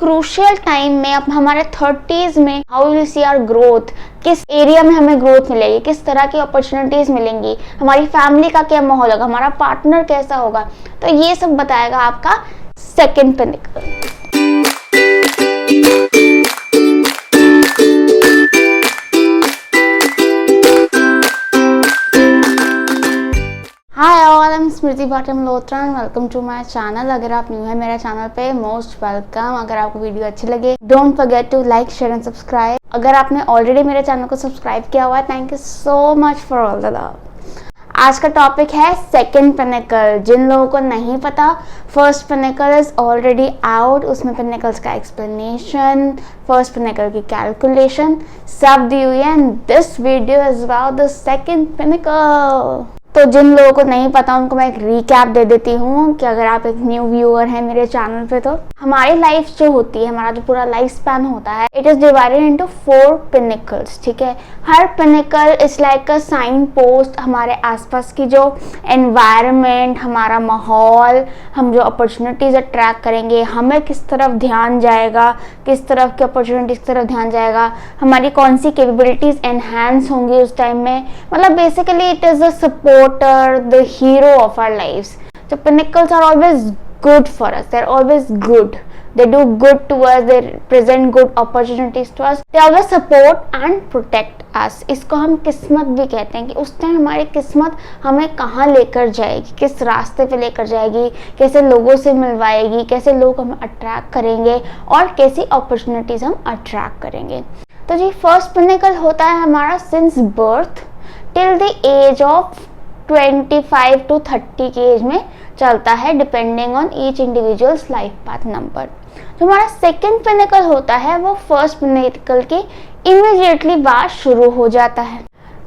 Crucial time में, अब हमारे 30s में, how will see our growth, किस एरिया में हमें ग्रोथ मिलेगी, किस तरह की अपॉर्चुनिटीज मिलेंगी, हमारी फैमिली का क्या माहौल होगा, हमारा पार्टनर कैसा होगा, तो ये सब बताएगा आपका second pinnacle. Hi all, I am Smriti Bhatia Malhotra and welcome to my channel. अगर आप न्यू है मेरे चैनल पे, मोस्ट वेलकम। अगर आपको वीडियो अच्छी लगे, don't forget to like, share and subscribe. अगर आपने ऑलरेडी मेरे चैनल को सब्सक्राइब किया हुआ है, thank you so much for all the love. आज का टॉपिक है सेकंड पिनेकल। जिन लोगों को नहीं पता, first pinnacle is already out, उसमें पिनेकल्स का एक्सप्लेनेशन, फर्स्ट पिनेकल की कैलकुलेशन सब दी हुई है, and this video is about the second pinnacle. तो जिन लोगों को नहीं पता उनको मैं एक रिकैप दे देती हूँ कि अगर आप एक न्यू व्यूअर हैं मेरे चैनल पे, तो हमारी लाइफ जो होती है, हमारा जो पूरा लाइफ स्पैन होता है, it is divided into 4 pinnacles. ठीक है, हर pinnacle is like a sign post. हमारे आसपास की जो एनवायरनमेंट, हमारा माहौल, हम जो अपॉर्चुनिटीज अट्रैक्ट करेंगे, हमें किस तरफ ध्यान जाएगा, किस तरफ की अपॉर्चुनिटीज की तरफ ध्यान जाएगा, हमारी कौन सी कैपेबिलिटीज एनहांस होंगी उस टाइम में, मतलब basically it is a support the hero of our lives. So pinnacles are always good for us. They're always good. They do good to us. They present good opportunities to us. They always support and protect us. इसको हम किस्मत भी कहते हैं कि उस time हमारी किस्मत हमें कहाँ लेकर जाएगी, किस रास्ते पे लेकर जाएगी, कैसे लोगों से मिलवाएगी, कैसे लोग हमें अट्रैक्ट करेंगे और कैसी अपॉर्चुनिटीज हम अट्रैक्ट करेंगे। तो जी फर्स्ट पिनेकल होता है हमारा since birth till the age of 25 to 30 की एज में चलता है, depending on each individual's life path number. जो हमारा सेकंड पिनेकल होता है वो फर्स्ट पिनेकल की इमीडिएटली बाद शुरू हो जाता है।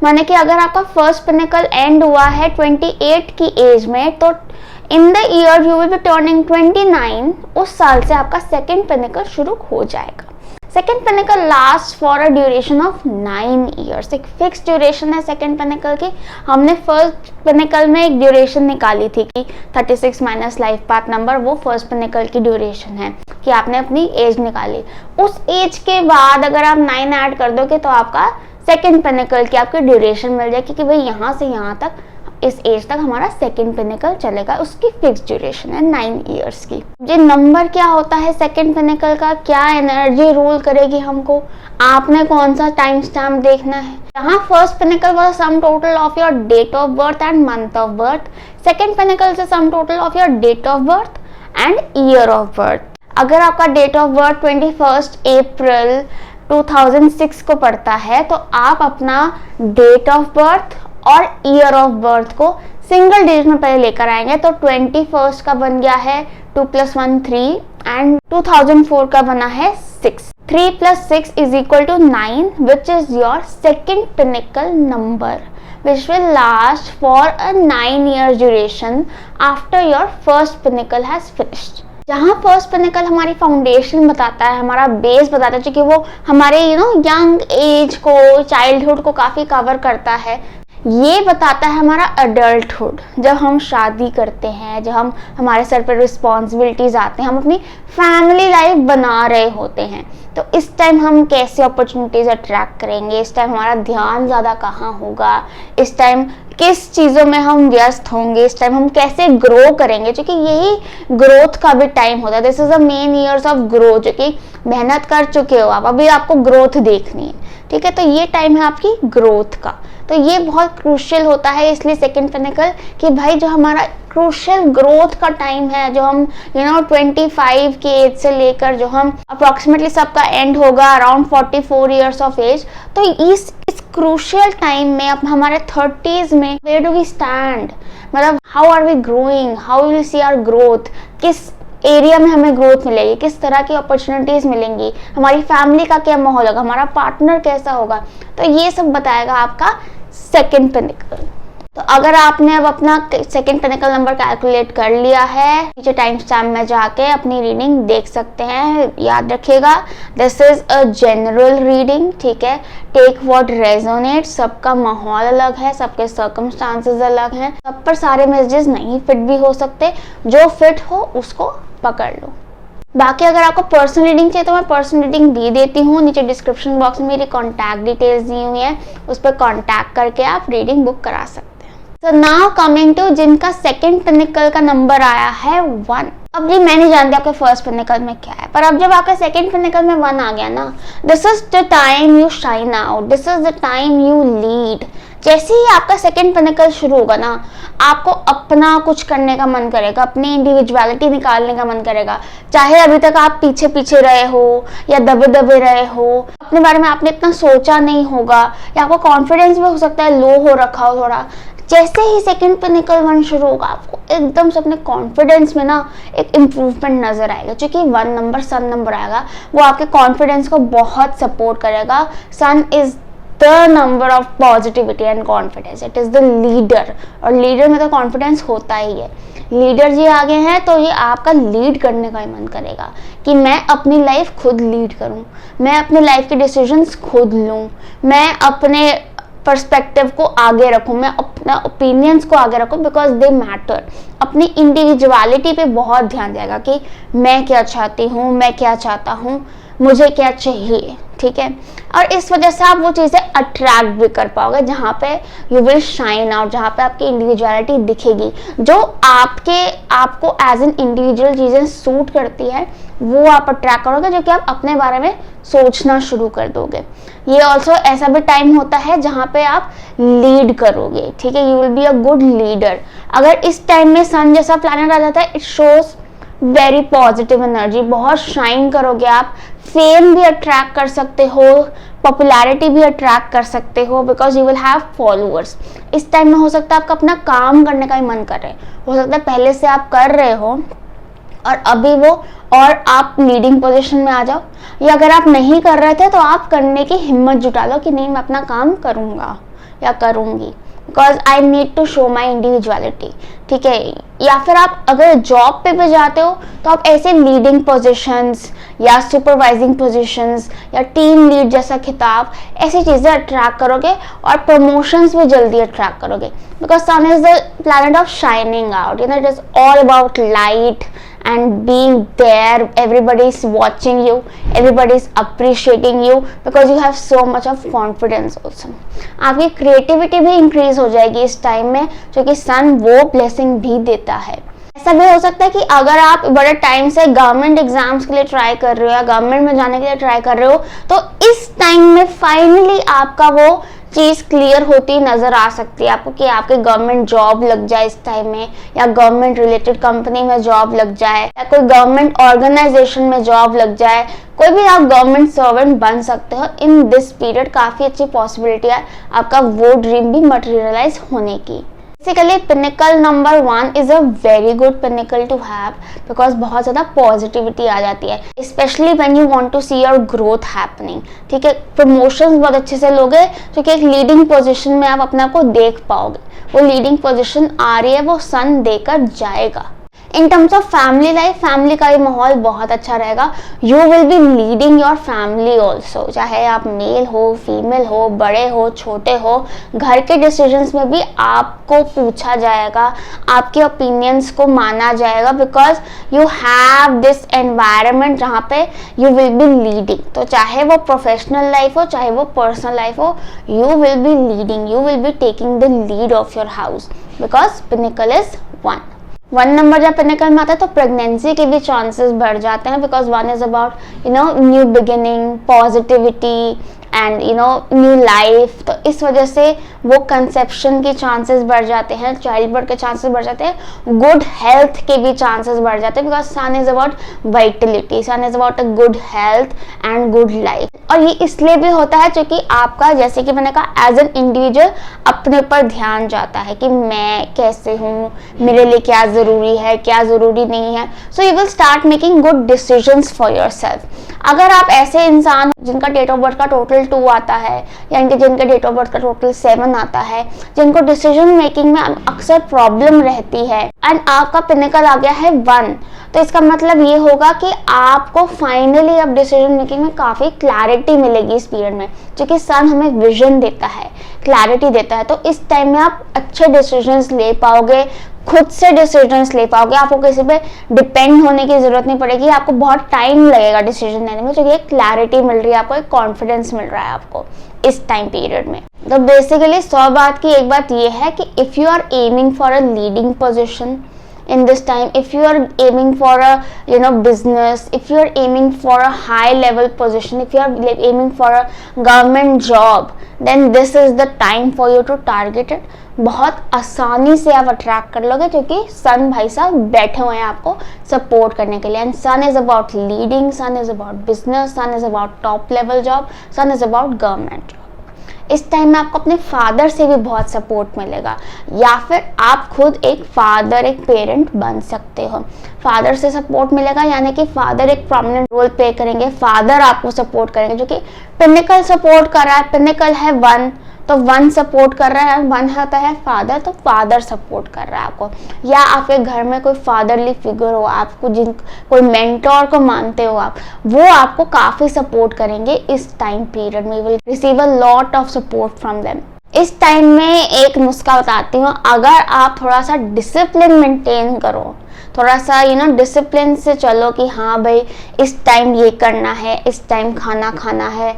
माने कि अगर आपका फर्स्ट पिनेकल एंड हुआ है 28 की एज में, तो in the year you will B turning 29, उस साल से आपका सेकंड पिनेकल शुरू हो जाएगा। Second pinnacle last for a duration of 9 years. एक फिक्स ड्यूरेशन है सेकेंड पिनेकल की। हमने फर्स्ट पिनेकल में एक ड्यूरेशन निकाली थी कि 36 माइनस लाइफ पाथ नंबर, वो फर्स्ट पिनेकल की ड्यूरेशन है कि आपने अपनी एज निकाली। उस एज के बाद अगर आप 9 ऐड कर दोगे तो आपका सेकेंड पिनेकल की आपकी ड्यूरेशन मिल जाएगी कि भाई यहाँ से यहाँ तक, इस एज तक हमारा सेकंड पिनेकल चलेगा। उसकी फिक्स ड्यूरेशन है 9 इयर्स की। ये नंबर क्या होता है सेकंड पिनेकल का, क्या एनर्जी रूल करेगी हमको, आपने कौन सा टाइम स्टैम्प देखना है। यहाँ first pinnacle was sum total of your date of birth and month of birth. Second pinnacle से sum total of your date of birth and year of birth. अगर आपका डेट ऑफ बर्थ 21 अप्रैल 2006 को पड़ता है, तो आप अपना डेट ऑफ बर्थ और ईयर ऑफ बर्थ को सिंगल डिजिट में पहले लेकर आएंगे। तो 21 का बन गया है 2 + 1 3 एंड 2004 का बना है 6। 3 + 6 is equal to 9, which is your second pinnacle number, which will last for a 9 year duration after your first pinnacle has finished. जहाँ फर्स्ट पिनेकल हमारी फाउंडेशन बताता है, हमारा बेस बताता है, क्योंकि वो हमारे यंग एज को, चाइल्डहुड को काफ़ी कवर करता है। ये बताता है हमारा अडल्टहुड, जब हम शादी करते हैं, जब हमारे सर पर रिस्पॉन्सिबिलिटीज आते हैं, हम अपनी फैमिली लाइफ बना रहे होते हैं, तो इस टाइम हम कैसे अपॉर्चुनिटीज अट्रैक्ट करेंगे, इस टाइम हमारा ध्यान ज़्यादा कहाँ होगा, इस टाइम किस चीज़ों में हम व्यस्त होंगे, इस टाइम हम कैसे ग्रो करेंगे, क्योंकि यही ग्रोथ का भी टाइम होता है। This is a main years of growth, जो कि मेहनत कर चुके हो आप, अभी आपको ग्रोथ देखनी है। ठीक है, तो ये टाइम है आपकी ग्रोथ का। तो ये बहुत क्रूशियल होता है इसलिए सेकंड पिनेकल, कि भाई जो हमारा क्रूशियल ग्रोथ का टाइम है, जो हम 25 की एज से लेकर जो हम अप्रोक्सीमेटली सबका एंड होगा अराउंड 44 ईयर्स ऑफ एज, तो इस क्रूशियल टाइम में, अब हमारे 30s में, वेयर डू वी स्टैंड, मतलब how are we growing, how will see our growth, किस एरिया में हमें ग्रोथ मिलेगी, किस तरह की अपॉर्चुनिटीज मिलेंगी, हमारी फैमिली का क्या माहौल होगा, हमारा पार्टनर कैसा होगा, तो ये सब बताएगा आपका सेकंड पिनेकल। तो अगर आपने अब अपना सेकंड पिनेकल नंबर कैलकुलेट कर लिया है, नीचे टाइम स्टैम्प में जाके अपनी रीडिंग देख सकते हैं। याद रखिएगा, this is a general reading, ठीक है। टेक व्हाट रेजोनेट, सबका माहौल अलग है, सबके सर्कमस्टांसेस अलग हैं, सब पर सारे मैसेजेस नहीं फिट भी हो सकते, जो फिट हो उसको पकड़ लो। बाकी अगर आपको पर्सनल रीडिंग चाहिए तो मैं पर्सनल रीडिंग भी देती हूँ। नीचे डिस्क्रिप्शन बॉक्स में मेरी कॉन्टैक्ट डिटेल्स दी हुई है, उस पर कॉन्टैक्ट करके आप रीडिंग बुक करा सकते हैं। तो नाउ कमिंग टू जिनका सेकंड पिनिकल का नंबर आया है 1। अब जी मैं नहीं जानती आपके फर्स्ट पिनिकल में क्या है, पर अब जब आपके सेकंड पिनिकल में 1 आ गया ना, this is the time you shine out, this is the time you lead. जैसे ही आपका सेकंड पिनिकल शुरू होगा ना, आपको अपना कुछ करने का मन करेगा, अपनी इंडिविजुअलिटी निकालने का मन करेगा। चाहे अभी तक आप पीछे पीछे रहे हो या दबे दबे रहे हो, अपने बारे में आपने इतना सोचा नहीं होगा, या आपको कॉन्फिडेंस भी हो सकता है लो हो रखा हो थोड़ा। जैसे ही सेकंड पिनिकल 1 शुरू होगा, आपको एकदम से अपने कॉन्फिडेंस में ना एक इम्प्रूवमेंट नजर आएगा। क्योंकि 1 नंबर सन नंबर आएगा, वो आपके कॉन्फिडेंस को बहुत सपोर्ट करेगा। Sun is the number of positivity and confidence, it is the leader, और लीडर में तो कॉन्फिडेंस होता ही है। लीडर जी आगे हैं तो ये आपका लीड करने का ही मन करेगा कि मैं अपनी लाइफ खुद लीड करूं, मैं अपनी लाइफ के डिसीजंस खुद लूं, मैं अपने पर्सपेक्टिव को आगे रखूं, मैं अपना ओपिनियंस को आगे रखूं, बिकॉज दे मैटर। अपनी इंडिविजुअलिटी पे बहुत ध्यान देगा कि मैं क्या चाहती हूँ, मैं क्या चाहता हूँ, मुझे क्या चाहिए, ठीक है। और इस वजह से आप वो चीज़ें अट्रैक्ट भी कर पाओगे जहाँ पे यू विल शाइन आउट, जहाँ पे आपकी इंडिविजुअलिटी दिखेगी। जो आपको एज एन इंडिविजुअल चीज़ें सूट करती है वो आप अट्रैक्ट करोगे, जो कि आप अपने बारे में सोचना शुरू कर दोगे। ये ऑल्सो ऐसा भी टाइम होता है जहाँ पे आप लीड करोगे, ठीक है। You will be a good leader. अगर इस टाइम में सन जैसा प्लैनेट आ जाता है, it shows very positive energy, बहुत शाइन करोगे आप, फेम भी अट्रैक्ट कर सकते हो, पॉपुलैरिटी भी अट्रैक्ट कर सकते हो, because you will have followers. इस टाइम में हो सकता है आपका अपना काम करने का ही मन करे, हो सकता है पहले से आप कर रहे हो और अभी वो और आप लीडिंग पोजीशन में आ जाओ, या अगर आप नहीं कर रहे थे तो आप करने की हिम्मत जुटा लो कि नहीं मैं अपना काम करूँगा या करूँगी, because I need to show my individuality, ठीक है। या फिर आप अगर जॉब पे भी जाते हो तो आप ऐसे लीडिंग पोजीशंस या सुपरवाइजिंग पोजीशंस या टीम लीड जैसा खिताब, ऐसी चीज़ें अट्रैक्ट करोगे और प्रमोशंस भी जल्दी अट्रैक्ट करोगे, because sun is the planet of shining out, you know, it is all about light and being there. Everybody is watching you, everybody is appreciating you because you have so much of confidence also. आपकी creativity भी increase हो जाएगी इस time में, क्योंकि सन वो blessing भी देता है। ऐसा भी हो सकता है कि अगर आप बड़े टाइम से गवर्नमेंट एग्जाम्स के लिए ट्राई कर रहे हो या गवर्नमेंट में जाने के लिए ट्राई कर रहे हो, तो इस टाइम में फाइनली आपका वो चीज़ क्लियर होती नज़र आ सकती है आपको कि आपके गवर्नमेंट जॉब लग जाए इस टाइम में, या गवर्नमेंट रिलेटेड कंपनी में जॉब लग जाए, या कोई गवर्नमेंट ऑर्गेनाइजेशन में जॉब लग जाए, कोई भी आप गवर्नमेंट सर्वेंट बन सकते हो इन दिस पीरियड। काफ़ी अच्छी पॉसिबिलिटी है आपका वो ड्रीम भी मटेरियलाइज होने की। Basically pinnacle number 1 is a very good pinnacle to have, because बहुत ज़्यादा पॉजिटिविटी आ जाती है, especially when you want to see your growth happening, ठीक है। प्रमोशंस बहुत अच्छे से लोगे, क्योंकि एक लीडिंग पोजीशन में आप अपने आप को देख पाओगे। वो लीडिंग पोजीशन आ रही है, वो सन देकर जाएगा। In terms of family life, family का भी माहौल बहुत अच्छा रहेगा। You will be leading your family also, चाहे आप मेल हो, फीमेल हो, बड़े हो, छोटे हो, घर के डिसीजंस में भी आपको पूछा जाएगा, आपके ओपिनियंस को माना जाएगा, because you have this environment जहाँ पे यू विल बी लीडिंग। तो चाहे वो प्रोफेशनल लाइफ हो, चाहे वो पर्सनल लाइफ हो, you will be leading, you will be taking the lead of your house, because pinnacle is 1 number जब पिनिकल में आता है तो प्रेगनेंसी के भी चांसेस बढ़ जाते हैं, because 1 is about you know new beginning, positivity and you know new life. तो इस वजह से वो कंसेप्शन के चांसेस बढ़ जाते हैं, चाइल्ड बर्थ के चांसेस बढ़ जाते हैं, गुड हेल्थ के भी चांसेस बढ़ जाते हैं, because sun is about vitality, sun is about a good health and good life. और ये इसलिए भी होता है क्योंकि आपका, जैसे कि मैंने कहा, एज एन इंडिविजुअल अपने ऊपर ध्यान जाता है कि मैं कैसे हूँ, मेरे लिए क्या ज़रूरी है, क्या ज़रूरी नहीं है। So you will start making good decisions for yourself. अगर आप ऐसे इंसान जिनका डेट ऑफ बर्थ का टोटल 2 आता है, या जिनका डेट ऑफ बर्थ का टोटल 7 आता है, जिनको डिसीजन मेकिंग में अक्सर प्रॉब्लम रहती है, एंड आपका पिनिकल आ गया है 1, तो इसका मतलब ये होगा कि आपको फाइनली अब डिसीजन मेकिंग में काफ़ी क्लैरिटी मिलेगी इस पीरियड में, क्योंकि सन हमें विजन देता है, क्लैरिटी देता है। तो इस टाइम में आप अच्छे डिसीजंस ले पाओगे, खुद से डिसीजंस ले पाओगे, आपको किसी पे डिपेंड होने की जरूरत नहीं पड़ेगी, आपको बहुत टाइम लगेगा डिसीजन लेने में, क्योंकि एक क्लैरिटी मिल रही है आपको, एक कॉन्फिडेंस मिल रहा है आपको इस टाइम पीरियड में। तो बेसिकली 100 बात की एक बात ये है कि if you are aiming for a leading position in this time, if you are aiming for a business, if you are aiming for a high level position, if you are aiming for a government job, then this is the time for you to target it. बहुत आसानी से आप attract कर लोगे, क्योंकि सन भाई साहब बैठे हुए हैं आपको सपोर्ट करने के लिए। And sun is about leading, sun is about business, sun is about top level job, sun is about government job. इस टाइम में आपको अपने फादर से भी बहुत सपोर्ट मिलेगा, या फिर आप खुद एक फादर, एक पेरेंट बन सकते हो। फादर से सपोर्ट मिलेगा, यानी कि फादर एक प्रोमिनेंट रोल प्ले करेंगे, फादर आपको सपोर्ट करेंगे, जो कि पिनिकल सपोर्ट कर रहा है। पिनिकल है 1, तो 1 सपोर्ट कर रहा है, 1 होता है फादर, तो फादर सपोर्ट कर रहा है आपको। या आपके घर में कोई फादरली फिगर हो, आपको जिन कोई मेंटोर को मानते हो आप, वो आपको काफ़ी सपोर्ट करेंगे इस टाइम पीरियड में। You will receive a lot of support from them. इस टाइम में एक नुस्खा बताती हूँ, अगर आप थोड़ा सा डिसिप्लिन मेंटेन करो, थोड़ा सा डिसिप्लिन से चलो कि हाँ भाई इस टाइम ये करना है, इस टाइम खाना खाना है,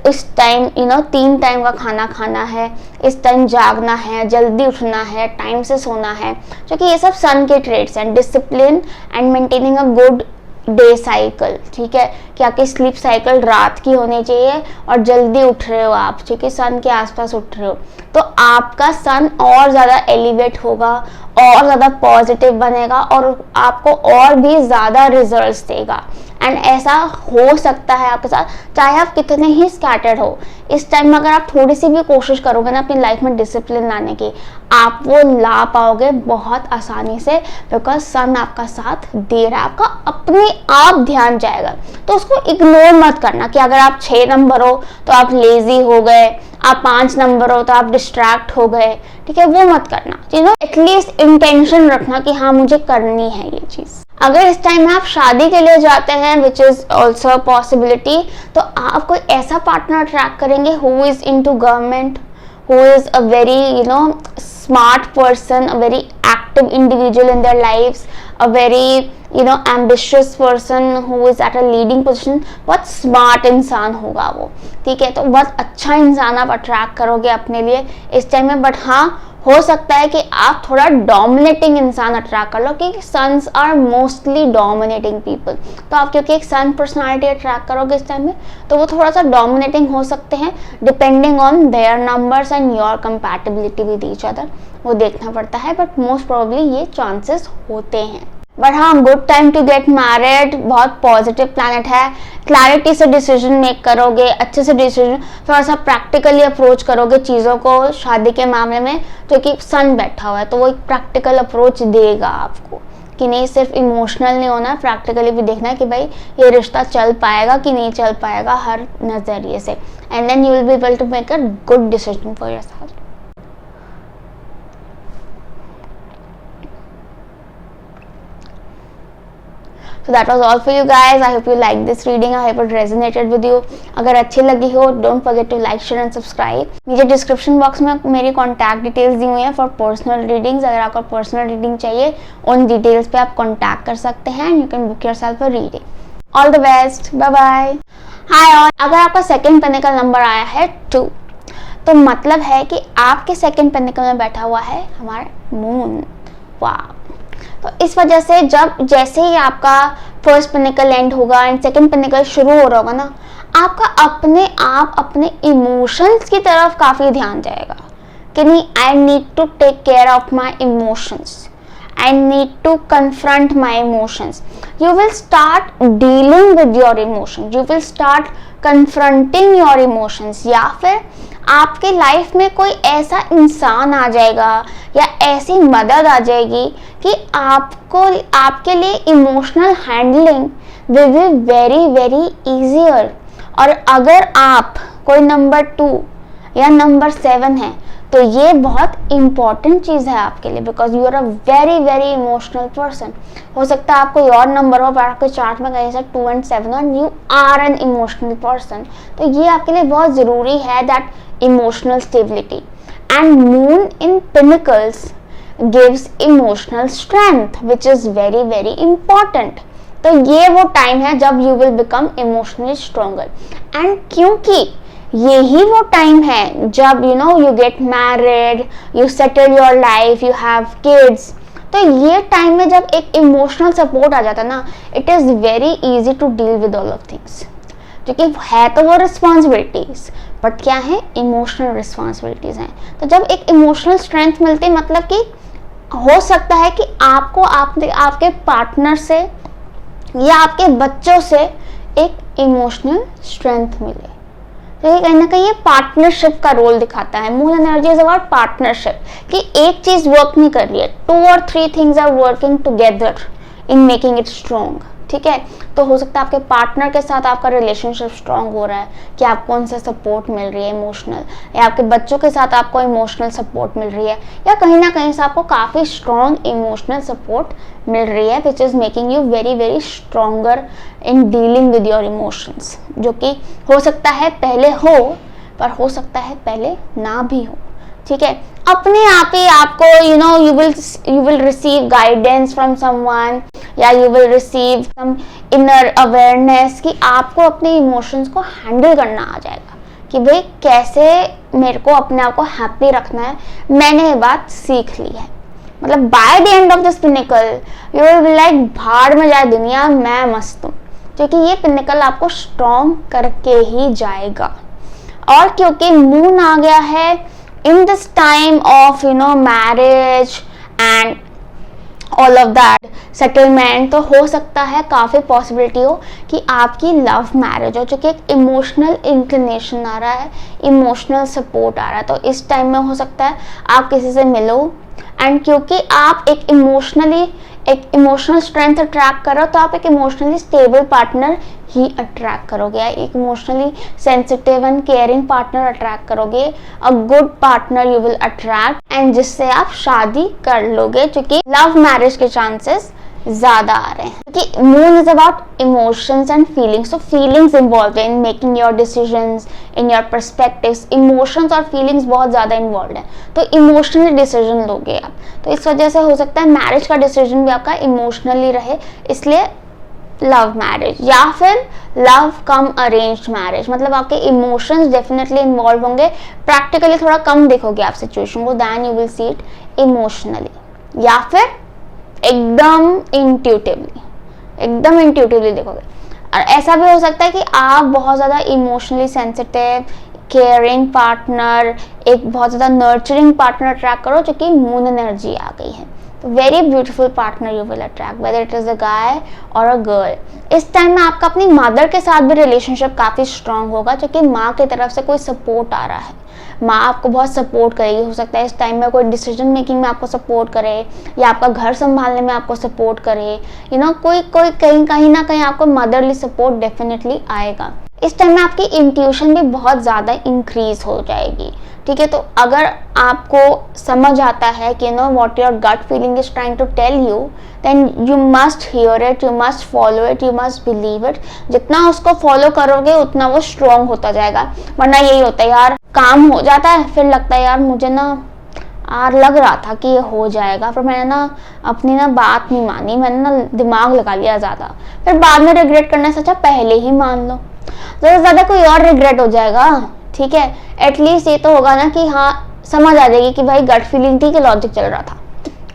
इस टाइम 3 टाइम का खाना खाना है, इस टाइम जागना है, जल्दी उठना है, टाइम से सोना है, क्योंकि ये सब सन के ट्रेड्स हैं। Discipline and maintaining a good day cycle, ठीक है, कि आपकी स्लीप साइकिल रात की होनी चाहिए और जल्दी उठ रहे हो आप, ठीक है, सन के आसपास उठ रहे हो, तो आपका सन और ज़्यादा एलिवेट होगा, और ज़्यादा पॉजिटिव बनेगा और आपको और भी ज़्यादा रिजल्ट्स देगा। एंड ऐसा हो सकता है आपके साथ, चाहे आप कितने ही स्कैटर्ड हो, इस टाइम में अगर आप थोड़ी सी भी कोशिश करोगे ना अपनी लाइफ में डिसिप्लिन लाने की, आप वो ला पाओगे बहुत आसानी से, बिकॉज सन आपका साथ दे रहा है। आपका अपने आप ध्यान जाएगा, तो उसको इग्नोर मत करना कि अगर आप 6 नंबर हो तो आप लेजी हो गए, आप 5 नंबर हो तो आप डिस्ट्रैक्ट हो गए, ठीक है, वो मत करना। एटलीस्ट इंटेंशन रखना कि हाँ मुझे करनी है ये चीज़। अगर इस टाइम में आप शादी के लिए जाते हैं, which is also a possibility, तो आप कोई ऐसा पार्टनर अट्रैक्ट करेंगे who is into government, who is a very smart person, a very active individual in their lives, a very ambitious person who is at a leading position। बहुत smart इंसान होगा वो, ठीक है, तो बहुत अच्छा इंसान आप अट्रैक्ट करोगे अपने लिए इस टाइम में। बट हाँ, हो सकता है कि आप थोड़ा डोमिनेटिंग इंसान अट्रैक्ट कर लो, क्योंकि suns are mostly dominating people. तो आप क्योंकि एक सन पर्सनालिटी अट्रैक्ट करोगे इस टाइम में, तो वो थोड़ा सा डोमिनेटिंग हो सकते हैं, depending on their numbers and your compatibility with each other, वो देखना पड़ता है। बट मोस्ट प्रोबेबली ये चांसेस होते हैं। बट हाँ, good time to get married, बहुत पॉजिटिव प्लैनेट है, क्लैरिटी से डिसीजन मेक करोगे, अच्छे से डिसीजन, थोड़ा सा प्रैक्टिकली अप्रोच करोगे चीज़ों को शादी के मामले में, क्योंकि सन बैठा हुआ है, तो वो एक प्रैक्टिकल अप्रोच देगा आपको कि नहीं, सिर्फ इमोशनल नहीं होना, प्रैक्टिकली भी देखना है कि भाई ये रिश्ता चल पाएगा कि नहीं चल पाएगा हर नज़रिए से। And then you will be able to make a good decision for yourself. So that was all for you guys. I hope you liked this reading. I hope it resonated with you. अगर अच्छी लगी हो, don't forget to like, share and subscribe. नीचे description box में मेरी contact details दी हुई हैं for personal readings. अगर आपको पर्सनल रीडिंग चाहिए, उन डिटेल्स पे आप कॉन्टैक्ट कर सकते हैं and you can book yourself a reading. All the best, bye bye. Hi all, अगर आपका सेकंड पेनिकल नंबर आया है 2, तो मतलब है कि आपके सेकंड पेनिकल में बैठा हुआ है हमारा मून। वाह, तो इस वजह से जैसे ही आपका फर्स्ट पेनिकल एंड होगा एंड सेकंड पेनिकल शुरू हो रहा होगा ना, आपका अपने आप अपने इमोशंस की तरफ काफ़ी ध्यान जाएगा कि नहीं, I need to take care of my emotions, I need to confront my emotions. You will start dealing with your emotions. You will start confronting your emotions. या फिर आपके लाइफ में कोई ऐसा इंसान आ जाएगा या ऐसी मदद आ जाएगी कि आपके लिए emotional handling will be very very easier. और अगर आप कोई नंबर 2 या नंबर 7 है, तो ये बहुत इंपॉर्टेंट चीज़ है आपके लिए, because you are a very very emotional person. हो सकता है आपको और नंबर हो, पर आपके चार्ट में कहीं से 2 and 7 और you are an emotional person, तो ये आपके लिए बहुत ज़रूरी है that emotional stability. And moon in pinnacles gives emotional strength which is very very important. तो ये वो टाइम है जब you will become emotionally stronger. And क्योंकि यही वो टाइम है जब you get married, you settle your life, you have kids, तो ये टाइम में जब एक इमोशनल सपोर्ट आ जाता है ना, it is very easy to deal with all of things. क्योंकि है तो वो रिस्पॉन्सिबिलिटीज, बट क्या है, इमोशनल रिस्पॉन्सिबिलिटीज हैं। तो जब एक इमोशनल स्ट्रेंथ मिलती है, मतलब कि हो सकता है कि आपको आपके पार्टनर से या आपके बच्चों से एक इमोशनल स्ट्रेंथ मिले। तो ये कहीं ना कहीं ये पार्टनरशिप का रोल दिखाता है। Moon energy is about partnership, कि एक चीज वर्क नहीं कर रही है, 2 or 3 things are working together in making it strong. ठीक है, तो हो सकता है आपके पार्टनर के साथ आपका रिलेशनशिप स्ट्रांग हो रहा है कि आपको उनसे सपोर्ट मिल रही है इमोशनल, या आपके बच्चों के साथ आपको इमोशनल सपोर्ट मिल रही है, या कहीं ना कहीं से आपको काफ़ी स्ट्रांग इमोशनल सपोर्ट मिल रही है, which is making you very very stronger in dealing with your emotions. जो कि हो सकता है पहले हो, पर हो सकता है पहले ना भी हो। ठीक है, अपने आप ही आपको you will receive guidance from someone, या you will receive some inner awareness कि आपको अपने इमोशंस को हैंडल करना आ जाएगा, कि भाई कैसे मेरे को अपने आप को हैप्पी रखना है। मैंने ये बात सीख ली है। मतलब by the end of this pinnacle you will be like भाड़ में जाए दुनिया, मैं मस्त हूँ, क्योंकि ये पिनिकल आपको स्ट्रॉन्ग करके ही जाएगा। और क्योंकि मून आ गया है in this time of marriage and all of that settlement, तो हो सकता है काफ़ी पॉसिबिलिटी हो कि आपकी लव मैरिज हो, चूँकि एक इमोशनल इंक्लिनेशन आ रहा है, इमोशनल सपोर्ट आ रहा है। तो इस टाइम में हो सकता है आप किसी से मिलो, एंड क्योंकि आप एक इमोशनल स्ट्रेंथ अट्रैक्ट करो, तो आप एक इमोशनली स्टेबल पार्टनर ही अट्रैक्ट करोगे, एक emotionally sensitive and caring partner attract करोगे, a good partner you will attract, and जिससे आप शादी कर लोगे, क्योंकि लव मैरिज के चांसेस ज्यादा आ रहे हैं। क्योंकि moon is about emotions and feelings, तो फीलिंग्स इन्वॉल्व है in making your decisions, in your perspectives. Emotions और फीलिंग्स बहुत ज्यादा इन्वॉल्व है, तो इमोशनली डिसीजन लोगे आप। तो इस वजह से हो सकता है मैरिज का डिसीजन भी आपका इमोशनली रहे, इसलिए लव मैरिज या फिर लव कम अरेंज्ड मैरिज, मतलब आपके इमोशंस डेफिनेटली इन्वॉल्व होंगे। प्रैक्टिकली थोड़ा कम देखोगे आप सिचुएशन को, than you will see it emotionally, या फिर एकदम इंट्यूटिवली देखोगे। और ऐसा भी हो सकता है कि आप बहुत ज़्यादा इमोशनली सेंसिटिव केयरिंग पार्टनर, एक बहुत ज़्यादा नर्चरिंग पार्टनर अट्रैक्ट करो, जो कि मून एनर्जी आ गई है। तो very beautiful partner you will attract, whether it is a guy और अ गर्ल। इस टाइम में आपका अपनी मदर के साथ भी रिलेशनशिप काफ़ी स्ट्रांग होगा, क्योंकि माँ की तरफ से कोई सपोर्ट आ रहा है, माँ आपको बहुत सपोर्ट करेगी। हो सकता है इस टाइम में कोई डिसीजन मेकिंग में आपको सपोर्ट करे, या आपका घर संभालने में आपको सपोर्ट करे, कोई कहीं ना कहीं आपको मदरली सपोर्ट डेफिनेटली आएगा। इस टाइम में आपकी इंट्यूशन भी बहुत ज़्यादा इंक्रीज हो जाएगी। ठीक है, तो अगर आपको समझ आता है कि what your gut feeling is trying to tell you, then you must hear it, you must follow it, you must believe it. जितना उसको फॉलो करोगे उतना वो स्ट्रॉन्ग होता जाएगा। वरना यही होता है यार, काम हो जाता है, फिर लगता है यार मुझे यार लग रहा था कि ये हो जाएगा, पर मैंने अपनी बात नहीं मानी, मैंने दिमाग लगा लिया ज़्यादा, फिर बाद में रिग्रेट करने से अच्छा पहले ही मान लो, ज़्यादा कोई और रिग्रेट हो जाएगा। ठीक है, एटलीस्ट ये तो होगा ना कि हाँ समझ आ जाएगी कि भाई गट फीलिंग थी कि लॉजिक चल रहा था।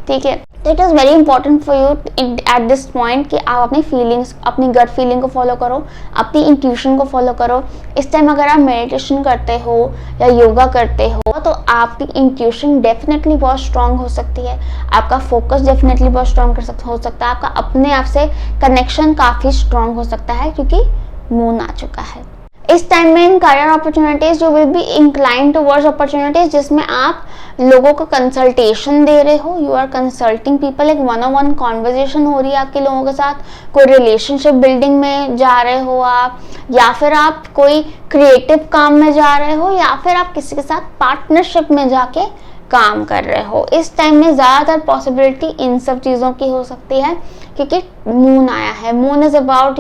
ठीक है, तो it is very important for you at this point कि आप अपनी फीलिंग्स, अपनी गट फीलिंग को फॉलो करो, अपनी इंट्यूशन को फॉलो करो। इस टाइम अगर आप मेडिटेशन करते हो या योगा करते हो, तो आपकी इंट्यूशन डेफिनेटली बहुत स्ट्रांग हो सकती है, आपका फोकस डेफिनेटली बहुत स्ट्रांग हो सकता है, आपका अपने आप से कनेक्शन काफ़ी स्ट्रांग हो सकता है, क्योंकि मून आ चुका है। इस टाइम में in career opportunities you will B incline towards opportunities जिसमें आप लोगों को कंसल्टेशन दे रहे हो, यू आर कंसल्टिंग पीपल, एक 1-on-1 कॉन्वर्जेशन हो रही है आपके लोगों के साथ, कोई रिलेशनशिप बिल्डिंग में जा रहे हो आप, या फिर आप कोई क्रिएटिव काम में जा रहे हो, या फिर आप किसी के साथ पार्टनरशिप में जाके काम कर रहे हो। इस टाइम में ज़्यादातर पॉसिबिलिटी इन सब चीज़ों की हो सकती है, क्योंकि मून आया है। Moon is about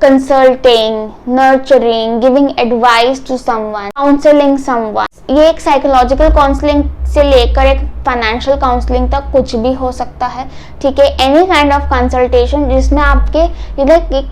consulting, nurturing, giving advice to someone, counselling someone. ये एक साइकोलॉजिकल काउंसलिंग से लेकर एक फाइनेंशियल काउंसलिंग तक कुछ भी हो सकता है, ठीक है। एनी काइंड ऑफ कंसल्टेशन जिसमें आपके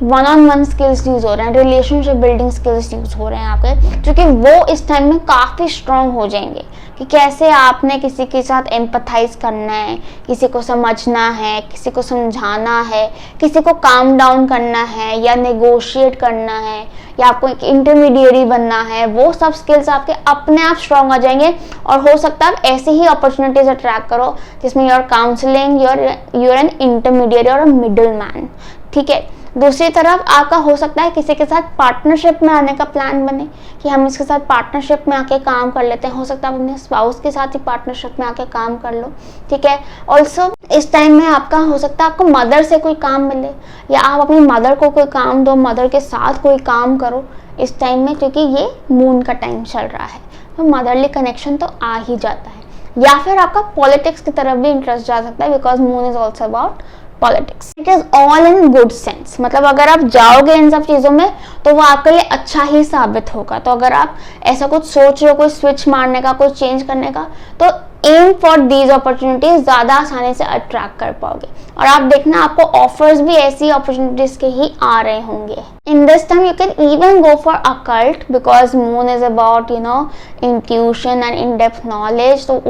one on one skills use हो रहे हैं, रिलेशनशिप बिल्डिंग स्किल्स यूज हो रहे हैं आपके, जो कि वो इस टाइम में काफी स्ट्रांग हो जाएंगे कि कैसे आपने किसी के साथ एम्पथाइज करना है, किसी को समझना है, किसी को समझाना है, किसी को काम डाउन करना है या नेगोशिएट करना है, या आपको एक इंटरमीडिएरी बनना है। वो सब स्किल्स आपके अपने आप स्ट्रांग आ जाएंगे और हो सकता है आप ऐसे ही अपॉर्चुनिटीज अट्रैक्ट करो जिसमें your counselling, your an intermediate और मिडिल मैन, ठीक है। दूसरी तरफ आपका हो सकता है किसी के साथ पार्टनरशिप में आने का प्लान बने कि हम इसके साथ पार्टनरशिप में आके काम कर लेते हैं। हो सकता है आप अपने स्पाउस के साथ ही पार्टनरशिप में आके काम कर लो, ठीक है। ऑल्सो इस टाइम में आपका हो सकता है आपको मदर से कोई काम मिले, या आप अपनी मदर को कोई काम दो, मदर के साथ कोई काम करो इस टाइम में, क्योंकि ये मून का टाइम चल रहा है, तो मदरली कनेक्शन तो आ ही जाता है। या फिर आपका पॉलिटिक्स की तरफ भी इंटरेस्ट जा सकता है, because moon is also about politics. It is all in good sense, मतलब अगर आप जाओगे इन सब चीजों में तो वो आपके लिए अच्छा ही साबित होगा। तो अगर आप ऐसा कुछ सोच रहे हो, कोई स्विच मारने का, कोई चेंज करने का, तो एम फॉर दीज अपॉर्चुनिटीज ज्यादा आसानी से अट्रैक्ट कर पाओगे। और आप देखना आपको ऑफर्स भी ऐसी अपॉर्चुनिटीज के ही आ रहे होंगे। इन this time you can even go for occult, because moon is about intuition and in depth knowledge, तो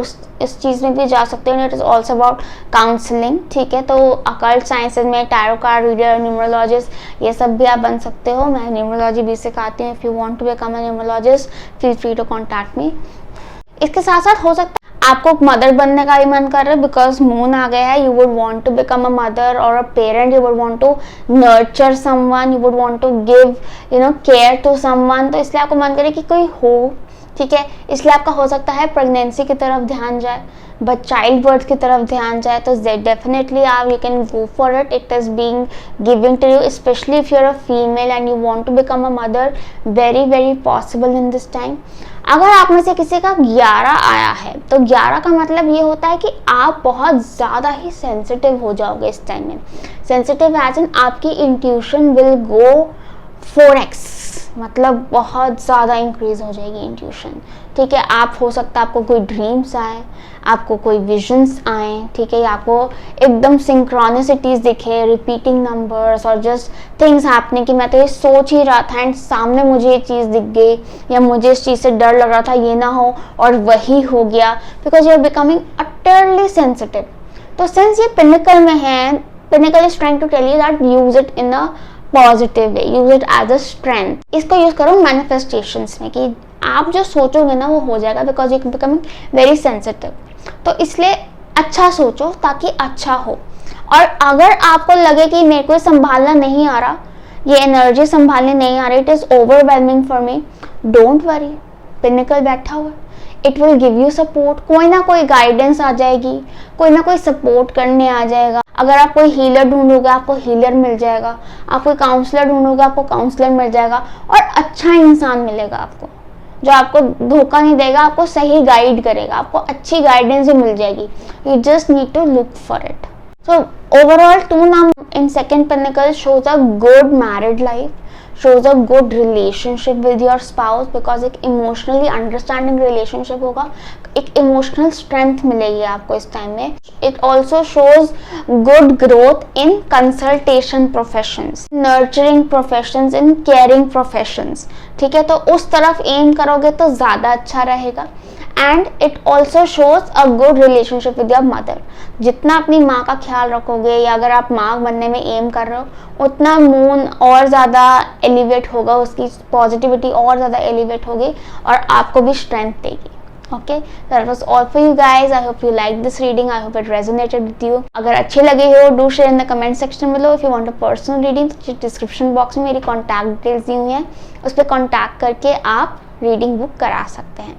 इस चीज में भी जा सकते हो। It is also about counselling, ठीक है। तो अकल्ट साइंसेज में टैरो कार्ड रीडर, न्यूमरोलॉजिस्ट, ये सब भी आप बन सकते हो। मैं न्यूमरोलॉजी भी सिखाती हूँ। If you want to become a numerologist feel free to contact me. इसके साथ साथ हो सकता है आपको मदर बनने का ही मन कर रहा है, बिकॉज मून आ गया है। You would want to become a mother और a parent, you would want to nurture someone, you would want to give care to someone. तो इसलिए आपको मन करे कि कोई हो, ठीक है। इसलिए आपका हो सकता है प्रेगनेंसी की तरफ ध्यान जाए, बट चाइल्ड बर्थ की तरफ ध्यान जाए, तो डेफिनेटली आप you can go for it. It is being given to you, especially if you are a female and you want to become a mother, very very possible in this time. अगर आप में से किसी का 11 आया है, तो 11 का मतलब ये होता है कि आप बहुत ज़्यादा ही सेंसिटिव हो जाओगे इस टाइम में। सेंसिटिव एज इन आपकी इंट्यूशन विल गो 4x, मतलब बहुत ज़्यादा इंक्रीज हो जाएगी इंट्यूशन, ठीक है। आप हो सकता है आपको कोई ड्रीम्स आए, आपको कोई विजन्स आए, ठीक है, या आपको एकदम सिंक्रोनिसिटीज दिखे, रिपीटिंग नंबर्स और जस्ट थिंग्स हैपनिंग कि मैं तो ये सोच ही रहा था एंड सामने मुझे ये चीज़ दिख गई, या मुझे इस चीज़ से डर लग रहा था ये ना हो और वही हो गया, because you are becoming utterly sensitive. तो सिंस ये पिनिकल में है, pinnacle is trying to tell you that use it in a positive way, use it as a strength. इसको यूज करो मैनिफेस्टेशंस में कि आप जो सोचोगे ना वो हो जाएगा, because you becoming very sensitive. तो इसलिए अच्छा सोचो ताकि अच्छा हो। और अगर आपको लगे कि मेरे को संभालना नहीं आ रहा, ये एनर्जी संभालने नहीं आ रही, it is overwhelming for me, don't worry, pinnacle बैठा हुआ, it will give you support. कोई ना कोई गाइडेंस आ जाएगी, कोई ना कोई सपोर्ट करने आ जाएगा। अगर आप कोई हीलर ढूंढोगे आपको हीलर मिल जाएगा, आप कोई काउंसलर ढूंढोगे आपको काउंसलर मिल जाएगा, और अच्छा इंसान मिलेगा आपको जो आपको धोखा नहीं देगा, आपको सही गाइड करेगा, आपको अच्छी गाइडेंस भी मिल जाएगी। You just need to look for it. So overall 2 number in second pinnacle shows a good married life, shows a good relationship with your spouse, because एक इमोशनली अंडरस्टैंडिंग रिलेशनशिप होगा, एक emotional strength मिलेगी आपको इस time में। It also shows good growth in consultation professions, nurturing professions, in caring professions, ठीक है। तो उस तरफ एम करोगे तो ज़्यादा अच्छा रहेगा। And it also shows a good relationship with your mother. जितना अपनी माँ का ख्याल रखोगे, या अगर आप माँ बनने में एम कर रहे हो, उतना मून और ज़्यादा एलिवेट होगा, उसकी पॉजिटिविटी और ज़्यादा एलिवेट होगी और आपको भी स्ट्रेंथ देगी। Okay, that was all for you guys. I hope you liked this reading. I hope it resonated with you. अगर अच्छे लगे हो, do share in the comment section below. If you want a personal reading, तो description box में मेरी contact details दी हुई हैं, उस पर कॉन्टैक्ट करके आप रीडिंग बुक करा सकते हैं।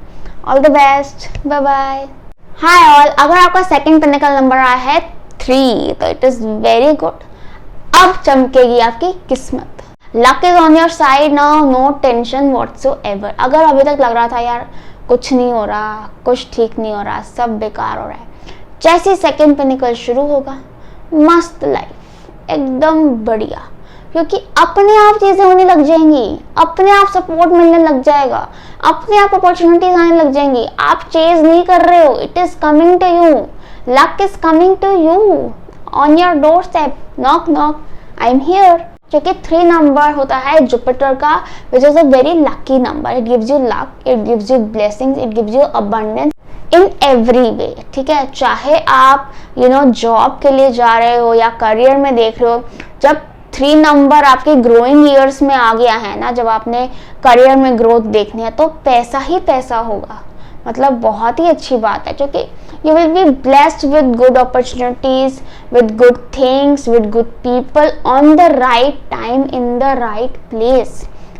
All the best, bye bye. Hi all, अगर आपका सेकंड पिनिकल नंबर आया है 3, तो इट इज वेरी गुड। अब चमकेगी आपकी किस्मत। Luck is on your side now, no tension whatsoever. अगर अभी तक लग रहा था यार कुछ नहीं हो रहा, कुछ ठीक नहीं हो रहा, सब बेकार हो रहा है, जैसे सेकंड पिनिकल शुरू होगा, मस्त लाइफ, एकदम बढ़िया, क्योंकि अपने आप चीजें होने लग जाएंगी, अपने आप सपोर्ट मिलने लग जाएगा, अपने आप अपॉर्चुनिटीज आने लग जाएंगी। आप चेज नहीं कर रहे हो, it is coming to you, luck is coming to you on your doorstep, knock knock, I am here. जो कि 3 नंबर होता है जुपिटर का, which is a very lucky number. It gives you luck, it gives you blessings, it gives you abundance in every way, ठीक है। चाहे आप job के लिए जा रहे हो या करियर में देख रहे हो, जब 3 नंबर आपके ग्रोइंग ईयर्स में आ गया है ना, जब आपने करियर में ग्रोथ देखनी है, तो पैसा ही पैसा होगा। मतलब बहुत ही अच्छी बात है, क्योंकि you will be blessed with good opportunities, with good things, with good people on the right time in the right place.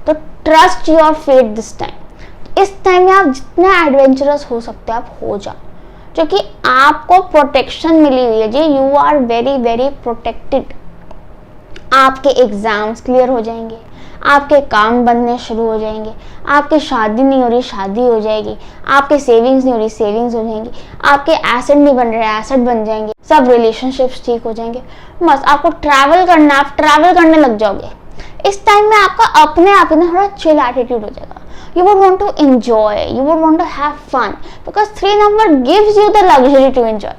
तो trust your fate this time। इस टाइम में आप जितना एडवेंचरस हो सकते हैं आप हो जाओ, क्योंकि आपको प्रोटेक्शन मिली हुई है जी। You are very very protected. आपके एग्जाम्स क्लियर हो जाएंगे, आपके काम बनने शुरू हो जाएंगे, आपकी शादी नहीं हो रही शादी हो जाएगी, आपके सेविंग्स नहीं हो रही सेविंग्स हो जाएंगी, आपके एसेट नहीं बन रहे एसेट बन जाएंगे, सब रिलेशनशिप्स ठीक हो जाएंगे। बस आपको ट्रैवल करना, आप ट्रैवल करने लग जाओगे। इस टाइम में आपका अपने आप ही थोड़ा चिल एटीट्यूड हो जाएगा। You would want to enjoy, you would want to have fun, because 3 number gives you the luxury to enjoy।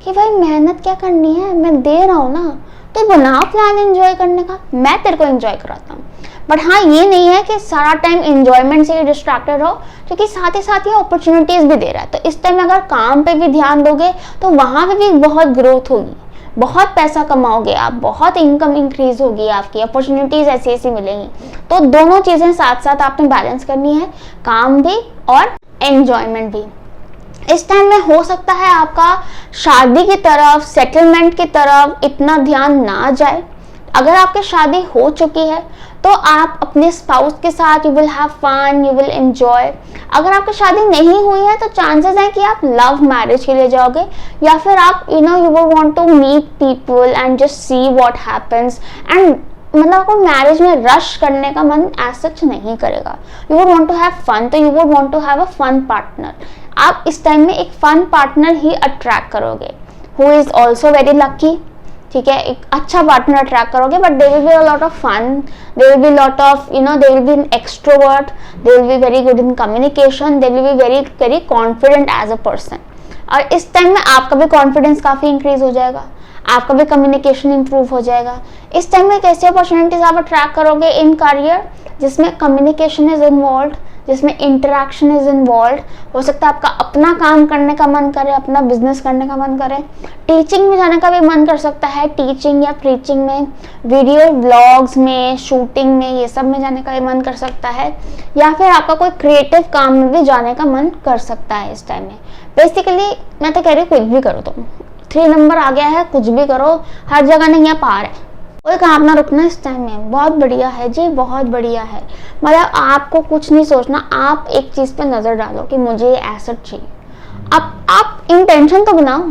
कि भाई मेहनत क्या करनी है, मैं दे रहा हूँ ना, तो बना प्लान एंजॉय करने का, मैं तेरे को एंजॉय कराता हूँ। बट हाँ, ये नहीं है कि सारा टाइम एंजॉयमेंट से ही डिस्ट्रैक्टेड हो, क्योंकि साथ ही साथ ये अपॉर्चुनिटीज भी दे रहा है। तो इस टाइम अगर काम पे भी ध्यान दोगे तो वहां पे भी बहुत ग्रोथ होगी, बहुत पैसा कमाओगे आप, बहुत इनकम इंक्रीज होगी आपकी, अपॉर्चुनिटीज ऐसी ऐसी मिलेंगी। तो दोनों चीजें साथ साथ आपने बैलेंस करनी है, काम भी और एंजॉयमेंट भी। इस टाइम में हो सकता है आपका शादी की तरफ, सेटलमेंट की तरफ इतना ध्यान ना जाए। अगर आपकी शादी हो चुकी है तो आप अपने स्पाउस के साथ you will have fun, you will enjoy. अगर आपकी शादी नहीं हुई है तो चांसेस हैं कि आप लव मैरिज के लिए जाओगे, या फिर आप you will want to meet people and just see what happens. And मतलब आपको मैरिज में रश करने का मन एज सच नहीं करेगा। You would want to have fun, तो you would want to have a fun partner. आप इस टाइम में एक फन पार्टनर ही अट्रैक्ट करोगे, who is also very lucky, ठीक है। एक अच्छा पार्टनर अट्रैक्ट करोगे, but they will be a lot of fun, they will be lot of they will be an extrovert, they will be very good in communication, they will be very very confident as a person. और इस time में आपका भी confidence काफी increase हो जाएगा, आपका भी कम्युनिकेशन इंप्रूव हो जाएगा। इस टाइम में कैसे अपॉर्चुनिटीज आप अट्रैक्ट करोगे इन करियर, जिसमें कम्युनिकेशन इज इन्वॉल्व, जिसमें इंटरेक्शन इज इन्वॉल्व। हो सकता है आपका अपना काम करने का मन करे, अपना बिजनेस करने का मन करे, टीचिंग में जाने का भी मन कर सकता है, टीचिंग या प्रीचिंग में, वीडियो ब्लॉग्स में, शूटिंग में, ये सब में जाने का भी मन कर सकता है, या फिर आपका कोई क्रिएटिव काम में भी जाने का मन कर सकता है इस टाइम में। बेसिकली मैं तो कह रही हूँ कुछ भी करो तुम, 3 नंबर आ गया है, कुछ भी करो, हर जगह नहीं है पार है, कोई काम ना रुकना इस टाइम में। बहुत बढ़िया है जी, बहुत बढ़िया है। मतलब आपको कुछ नहीं सोचना, आप एक चीज पे नजर डालो कि मुझे ये एसेट चाहिए। आप इंटेंशन तो बनाओ,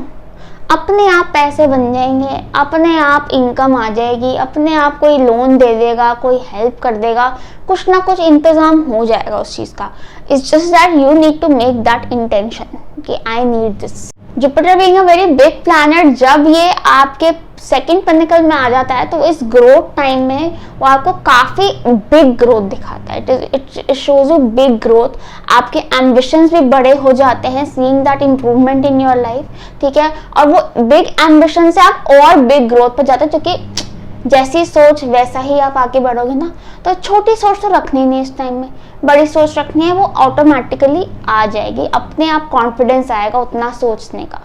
अपने आप पैसे बन जाएंगे, अपने आप इनकम आ जाएगी, अपने आप कोई लोन दे देगा, कोई हेल्प कर देगा, कुछ ना कुछ इंतजाम हो जाएगा उस चीज का। It's just that you need to make that intention कि I need this. Jupiter being a very big planet, जब ये आपके सेकंड पिनेकल में आ जाता है तो इस ग्रोथ टाइम में वो आपको काफी बिग ग्रोथ दिखाता है। It shows you big growth. आपके एम्बिशंस भी बड़े हो जाते हैं, seeing that improvement in your life, ठीक है। और वो बिग एम्बिशन से आप और बिग ग्रोथ पर जाते हैं, क्योंकि जैसी सोच वैसा ही आप आगे बढ़ोगे ना। तो छोटी सोच तो रखनी नहीं इस टाइम में, बड़ी सोच रखनी है, वो ऑटोमेटिकली आ जाएगी, अपने आप कॉन्फिडेंस आएगा उतना सोचने का।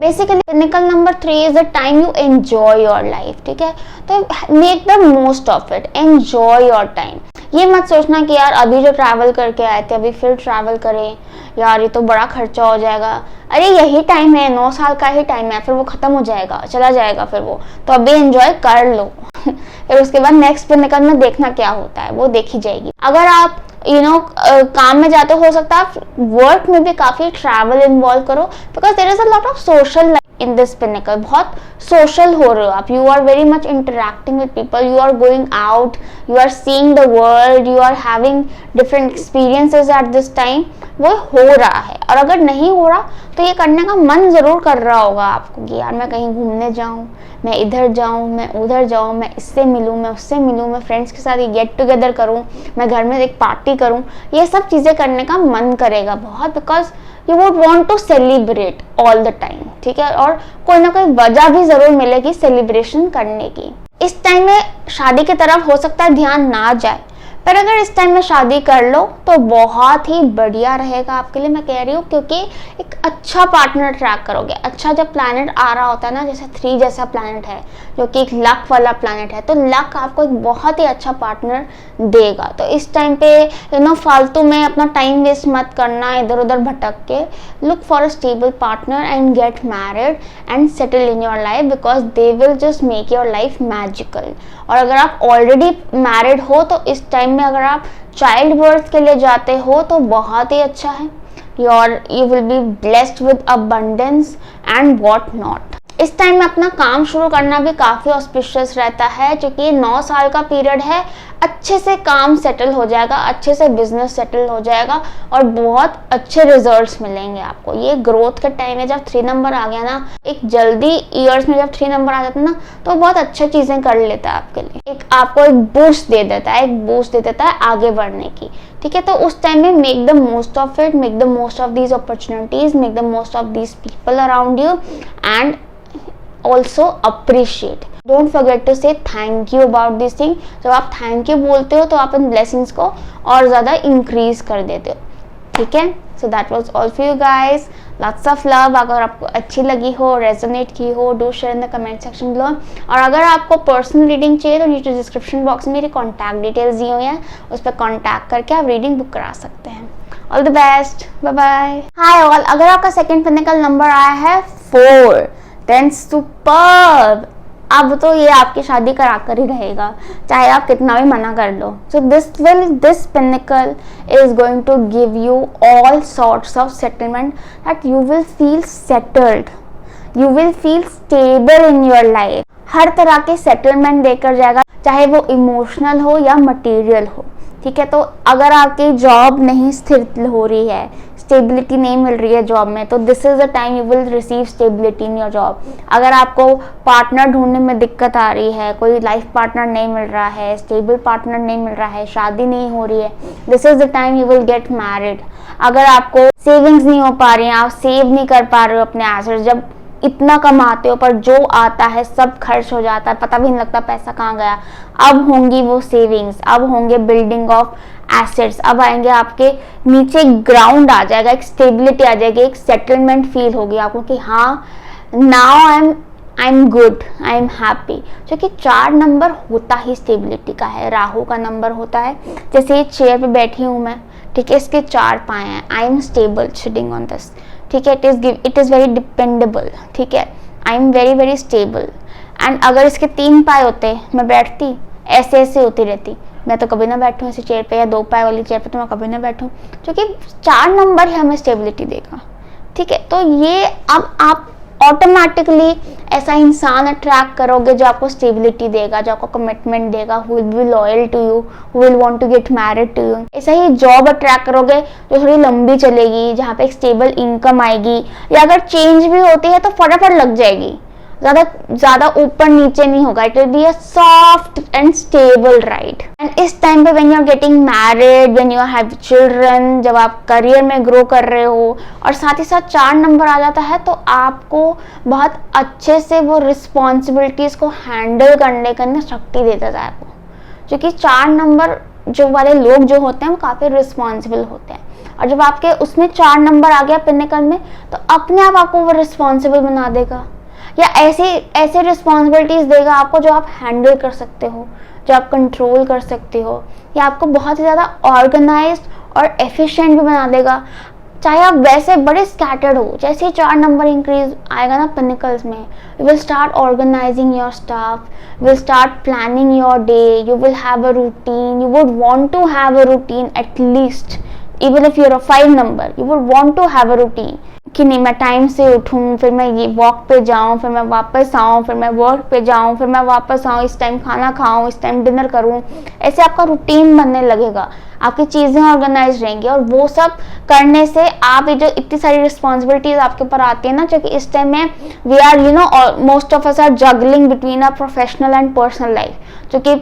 Basically pinnacle number 3 is the time you enjoy your life, ठीक है। तो make the most of it, enjoy your time. ये मत सोचना कि यार अभी जो ट्रैवल करके आए थे अभी फिर ट्रैवल करें, यार ये तो बड़ा खर्चा हो जाएगा। अरे यही टाइम है, 9 साल का ही टाइम है, फिर वो खत्म हो जाएगा, चला जाएगा फिर वो, तो अभी एंजॉय कर लो फिर उसके बाद नेक्स्ट पिनेकल में देखना क्या होता है, वो देखी जाएगी। अगर आप काम में जाते हो सकता है आप वर्क में भी काफी ट्रैवल इन्वॉल्व करो, because there is a lot of social life. In this pinnacle, बहुत सोशल हो रहे हो आप, you are very much interacting with people, you are going out, you are seeing the world, you are having different experiences at this time, वो हो रहा है। और अगर नहीं हो रहा तो ये करने का मन जरूर कर रहा होगा आपको कि यार मैं कहीं घूमने जाऊं, मैं इधर जाऊं, मैं उधर जाऊं, मैं इससे मिलूं, मैं उससे मिलूं, मैं फ्रेंड्स के साथ ये गेट टुगेदर करूं, मैं घर में एक पार्टी करूं, ये सब चीज़ें करने का मन करेगा बहुत, because you would want to celebrate all the time, ठीक है। और कोई ना कोई वजह भी जरूर मिलेगी सेलिब्रेशन करने की। इस टाइम में शादी की तरफ हो सकता है ध्यान ना जाए, पर अगर इस टाइम में शादी कर लो तो बहुत ही बढ़िया रहेगा आपके लिए, मैं कह रही हूँ, क्योंकि एक अच्छा पार्टनर ट्रैक करोगे। अच्छा जब प्लैनेट आ रहा होता है ना, जैसे 3 जैसा प्लैनेट है जो कि एक लक वाला प्लैनेट है, तो लक आपको एक बहुत ही अच्छा पार्टनर देगा। तो इस टाइम पे फालतू में अपना टाइम वेस्ट मत करना इधर उधर भटक के, look for a stable partner and get married and settle in your life, because they will just make your life magical. और अगर आप ऑलरेडी मैरिड हो तो इस टाइम में अगर आप चाइल्ड बर्थ के लिए जाते हो तो बहुत ही अच्छा है, you will be blessed with abundance and what not। इस टाइम में अपना काम शुरू करना भी काफ़ी ऑस्पिशियस रहता है, क्योंकि 9 साल का पीरियड है, अच्छे से काम सेटल हो जाएगा, अच्छे से बिजनेस सेटल हो जाएगा और बहुत अच्छे रिजल्ट्स मिलेंगे आपको। ये ग्रोथ का टाइम है, जब 3 नंबर आ गया ना, एक जल्दी ईयर्स में जब 3 नंबर आ जाता है ना, तो बहुत अच्छी चीज़ें कर लेता है आपके लिए, एक आपको एक बूस्ट दे देता है, एक बूस्ट दे देता है आगे बढ़ने की, ठीक है। तो उस टाइम में make the most of it, make the most of these opportunities, make the most of these people around you and also appreciate, don't forget to say thank you about this thing। जब आप thank you बोलते हो तो आप इन blessings को और ज़्यादा increase कर देते हो, ठीक है। So that was all for you guys, lots of love. अगर आपको अच्छी लगी हो, रेजोनेट की हो, do share in the comment section below. और अगर आपको पर्सनल रीडिंग चाहिए तो नीचे डिस्क्रिप्शन बॉक्स में मेरी कॉन्टैक्ट डिटेल्स दी हुई हैं, उस पर कॉन्टैक्ट करके आप रीडिंग बुक करा सकते हैं। All the best, bye bye. Hi all, अगर आपका सेकेंड पिनिकल नंबर आया है 4, देन सुपर्ब। अब तो ये आपकी शादी करा कर ही रहेगा, चाहे आप कितना भी मना कर लो। So this pinnacle is going to give you all sorts of settlement that you will feel settled, you will feel stable in your life. हर तरह के सेटलमेंट देकर जाएगा, चाहे वो इमोशनल हो या मटेरियल हो, ठीक है। तो अगर आपकी जॉब नहीं स्थिर हो रही है, स्टेबिलिटी नहीं मिल रही है जॉब में, तो this is the time you will receive stability in your job. अगर आपको पार्टनर ढूंढने में दिक्कत आ रही है, कोई लाइफ पार्टनर नहीं मिल रहा है, स्टेबल पार्टनर नहीं मिल रहा है, शादी नहीं हो रही है, this is the time you will get married. अगर आपको सेविंग्स नहीं हो पा रही हैं, आप सेव नहीं कर पा रहे हो अपने एसेट्स, जब इतना कमाते हो पर जो आता है सब खर्च हो जाता है, पता भी नहीं लगता पैसा कहाँ गया, अब होंगी वो सेविंग्स, अब होंगे बिल्डिंग ऑफ एसेट्स, अब आएंगे आपके नीचे ग्राउंड आ जाएगा, एक स्टेबिलिटी आ जाएगी, एक सेटलमेंट फील होगी आपको कि हाँ now I am good, I am happy. क्योंकि 4 नंबर होता ही स्टेबिलिटी का है, राहु का नंबर होता है। जैसे ये चेयर पे बैठी हूँ मैं, ठीक है, इसके 4 पाए हैं, I am stable sitting on this, ठीक है, इट इज़ वेरी डिपेंडेबल, ठीक है, I am very very stable. And अगर इसके 3 पाए होते मैं बैठती ऐसे ऐसे होती रहती, मैं तो कभी ना बैठूं ऐसी चेयर पे, या 2 पाए वाली चेयर पे तो मैं कभी ना बैठूं, क्योंकि 4 नंबर ही हमें स्टेबिलिटी देगा, ठीक है। तो ये अब आप ऑटोमेटिकली ऐसा इंसान अट्रैक्ट करोगे जो आपको स्टेबिलिटी देगा, जो आपको कमिटमेंट देगा, who will be loyal to you, who will want to get married to you. ऐसा ही जॉब अट्रैक्ट करोगे जो थोड़ी लंबी चलेगी, जहाँ पे एक स्टेबल इनकम आएगी, या अगर चेंज भी होती है तो फटाफट लग जाएगी, ज़्यादा ऊपर नीचे नहीं होगा, it will be a soft and stable ride. And इस टाइम पे when you are getting married, when you have children, जब आप करियर में ग्रो कर रहे हो और साथ ही साथ 4 नंबर आ जाता है, तो आपको बहुत अच्छे से वो रिस्पॉन्सिबिलिटीज़ को हैंडल करने का शक्ति देता है आपको, क्योंकि 4 नंबर जो वाले लोग जो होते हैं वो काफ़ी रिस्पॉन्सिबल होते हैं। और जब आपके उसमें 4 नंबर आ गया पिनिकल में, तो अपने आप आपको वो रिस्पॉन्सिबल बना देगा, या ऐसे रिस्पॉन्सिबिलिटीज देगा आपको जो आप हैंडल कर सकते हो, जो आप कंट्रोल कर सकते हो, या आपको बहुत ही ज़्यादा ऑर्गेनाइज्ड और एफिशिएंट भी बना देगा। चाहे आप वैसे बड़े स्कैटर्ड हो, जैसे ही 4 नंबर इंक्रीज आएगा ना पिनिकल्स में, you will start organising your staff, will start planning your day, you will have a routine, you would want to have a routine at least, even if you're a 5 number, you would want to have a routine, कि नहीं मैं time से उठूं, फिर मैं ये walk पे जाऊं, फिर मैं वापस आऊं, फिर मैं वर्क पे जाऊं, फिर मैं वापस आऊं, इस टाइम खाना खाऊं, इस टाइम डिनर करूं। ऐसे आपका रूटीन बनने लगेगा, आपकी चीज़ें ऑर्गेनाइज रहेंगी, और वो सब करने से आप ये जो इतनी सारी रिस्पॉन्सिबिलिटीज आपके ऊपर आती है ना, जो कि इस टाइम में we are most of us are juggling between our professional and personal life, जो कि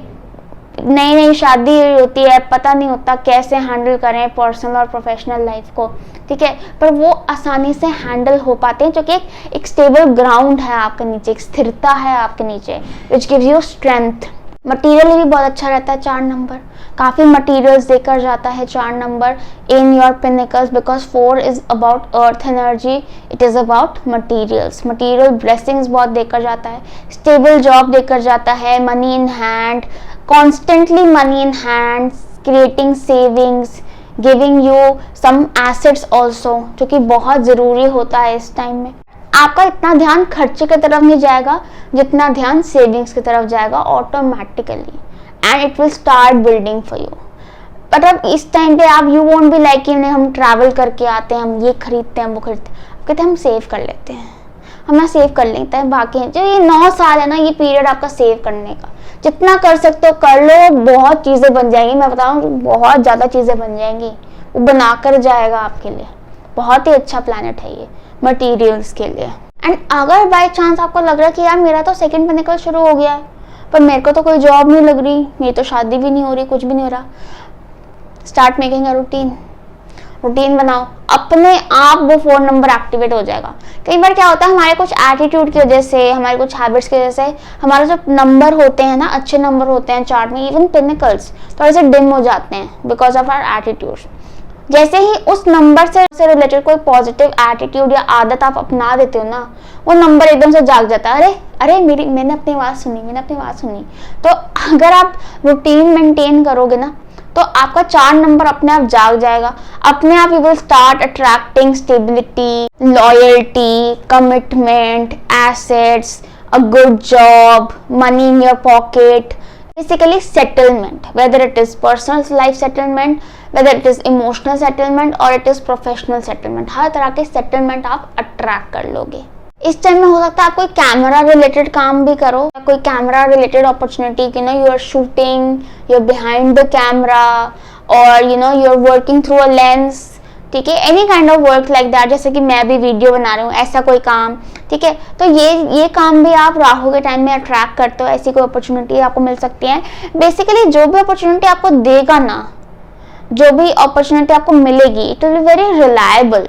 नई नई शादी होती है, पता नहीं होता कैसे हैंडल करें पर्सनल और प्रोफेशनल लाइफ को, ठीक है, पर वो आसानी से हैंडल हो पाते हैं, जो कि एक स्टेबल ग्राउंड है आपके नीचे, एक स्थिरता है आपके नीचे, which gives you strength. Material भी बहुत अच्छा रहता है 4 नंबर, काफ़ी मटीरियल्स देकर जाता है 4 number in your pinnacles, because 4 is about earth energy, it is about materials, material blessings बहुत देकर जाता है, स्टेबल जॉब देकर जाता है, money in hand, constantly money in hand, creating savings, giving you some assets also, जो कि बहुत ज़रूरी होता है इस टाइम में। आपका इतना ध्यान खर्चे की तरफ नहीं जाएगा जितना ध्यान सेविंग्स की तरफ जाएगा automatically, and it will start building for you. मतलब इस टाइम पे आप यू वोंट बी लाइक कि हम ट्रैवल करके आते हैं, हम ये खरीदते हैं, वो खरीदते हैं, आप कहते हैं हम सेव कर लेते हैं, हम सेव कर लेते हैं, बाकी जो ये 9 साल है ना, ये पीरियड आपका सेव करने का, जितना कर सकते हो कर लो, बहुत चीज़ें बन जाएंगी, मैं बताऊँ बहुत ज़्यादा चीज़ें बन जाएंगी, वो बनाकर जाएगा आपके लिए, बहुत ही अच्छा प्लैनेट है ये मटेरियल्स के लिए। एंड अगर बाय चांस आपको लग रहा है कि यार मेरा तो सेकंड पिनिकल शुरू हो गया है, पर मेरे को तो कोई जॉब नहीं लग रही, मेरी तो शादी भी नहीं हो रही, कुछ भी नहीं हो रहा, स्टार्ट मेकिंग अ रूटीन बनाओ, अपने आप वो 4 नंबर एक्टिवेट हो जाएगा। कई बार क्या होता है, हमारे कुछ एटीट्यूड की वजह से, हमारे कुछ हैबिट्स की वजह से हमारे जो नंबर होते हैं ना, अच्छे नंबर होते हैं चार्ट में, इवन पिनिकल्स थोड़े से डिम हो जाते हैं बिकॉज ऑफ आवर एटीट्यूड। जैसे ही उस नंबर से रिलेटेड कोई पॉजिटिव एटीट्यूड या आदत आप अपना देते हो ना, वो नंबर एकदम से जाग जाता है, अरे मैंने अपनी आवाज़ सुनी। तो अगर आप रूटीन मेंटेन करोगे ना, तो आपका 4 नंबर अपने आप जाग जाएगा, अपने आप you will start attracting stability, loyalty, commitment, assets, a good job, money in your pocket, basically settlement, whether it is personal life settlement, whether it is emotional settlement or it is professional settlement, हर तरह के settlement आप attract कर लोगे। इस time में हो सकता है आप कोई कैमरा रिलेटेड काम भी करो, कोई कैमरा रिलेटेड अपॉर्चुनिटी, कि you are shooting, you are behind the camera, और you are working through a lens, ठीक है, any kind of work like that, जैसे कि मैं भी वीडियो बना रही हूँ, ऐसा कोई काम, ठीक है, तो ये काम भी आप राहु के टाइम में अट्रैक्ट करते हो, ऐसी कोई अपॉर्चुनिटी आपको मिल सकती है। बेसिकली जो भी अपॉर्चुनिटी आपको देगा ना, जो भी अपॉर्चुनिटी आपको मिलेगी, it will be very reliable,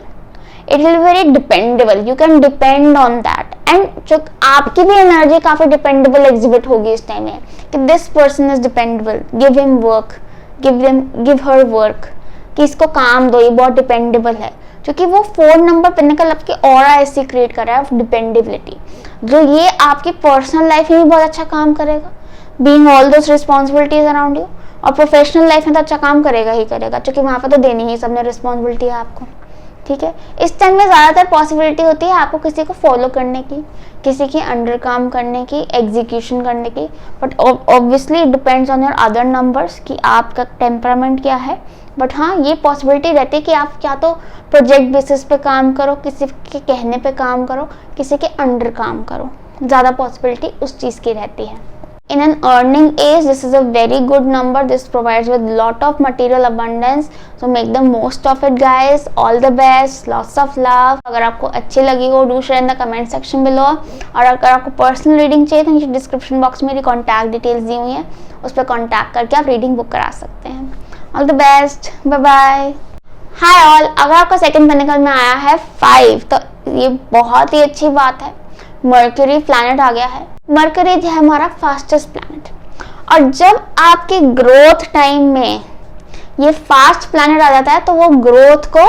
it will be very dependable, you can depend on that, and जो आपकी भी एनर्जी काफी डिपेंडेबल एग्जिबिट होगी इस टाइम में, कि this person is dependable, give him work, give her work, कि इसको काम दो, ये बहुत डिपेंडेबल है, क्योंकि वो 4 नंबर पिनिकल आपकी ऑरा ऐसी क्रिएट कर रहा है ऑफ डिपेंडेबिलिटी, जो ये आपकी पर्सनल लाइफ में भी बहुत अच्छा काम करेगा, being all those responsibilities around you, और प्रोफेशनल लाइफ में तो अच्छा काम करेगा ही करेगा, क्योंकि वहाँ पर तो देनी ही सबने रिस्पॉन्सिबिलिटी है आपको, ठीक है। इस टाइम में ज़्यादातर पॉसिबिलिटी होती है आपको किसी को फॉलो करने की, किसी के अंडर काम करने की, एग्जीक्यूशन करने की, but obviously depends on your other numbers कि आपका टेम्परामेंट क्या है, बट हाँ ये पॉसिबिलिटी रहती है कि आप क्या तो प्रोजेक्ट बेसिस पे काम करो, किसी के कहने पे काम करो, किसी के अंडर काम करो, ज़्यादा पॉसिबिलिटी उस चीज़ की रहती है। In an earning age, this is a very good number. This provides with lot of material abundance. So make the most of it, guys. All the best. Lots of love. अगर आपको अच्छी लगी हो, do share in the comment section below. और अगर आपको personal reading चाहिए तो नीचे description box में मेरी contact details दी हुई है, उस पर contact करके आप reading book करा सकते हैं। All the best. Bye bye. Hi all. अगर आपका second पिनिकल में आया है 5, तो ये बहुत ही अच्छी बात है। मर्क्यूरी प्लैनेट आ गया है। मर्क्यूरी है हमारा फास्टेस्ट प्लैनेट, और जब आपके ग्रोथ टाइम में ये फास्ट प्लैनेट आ जाता है तो वो ग्रोथ को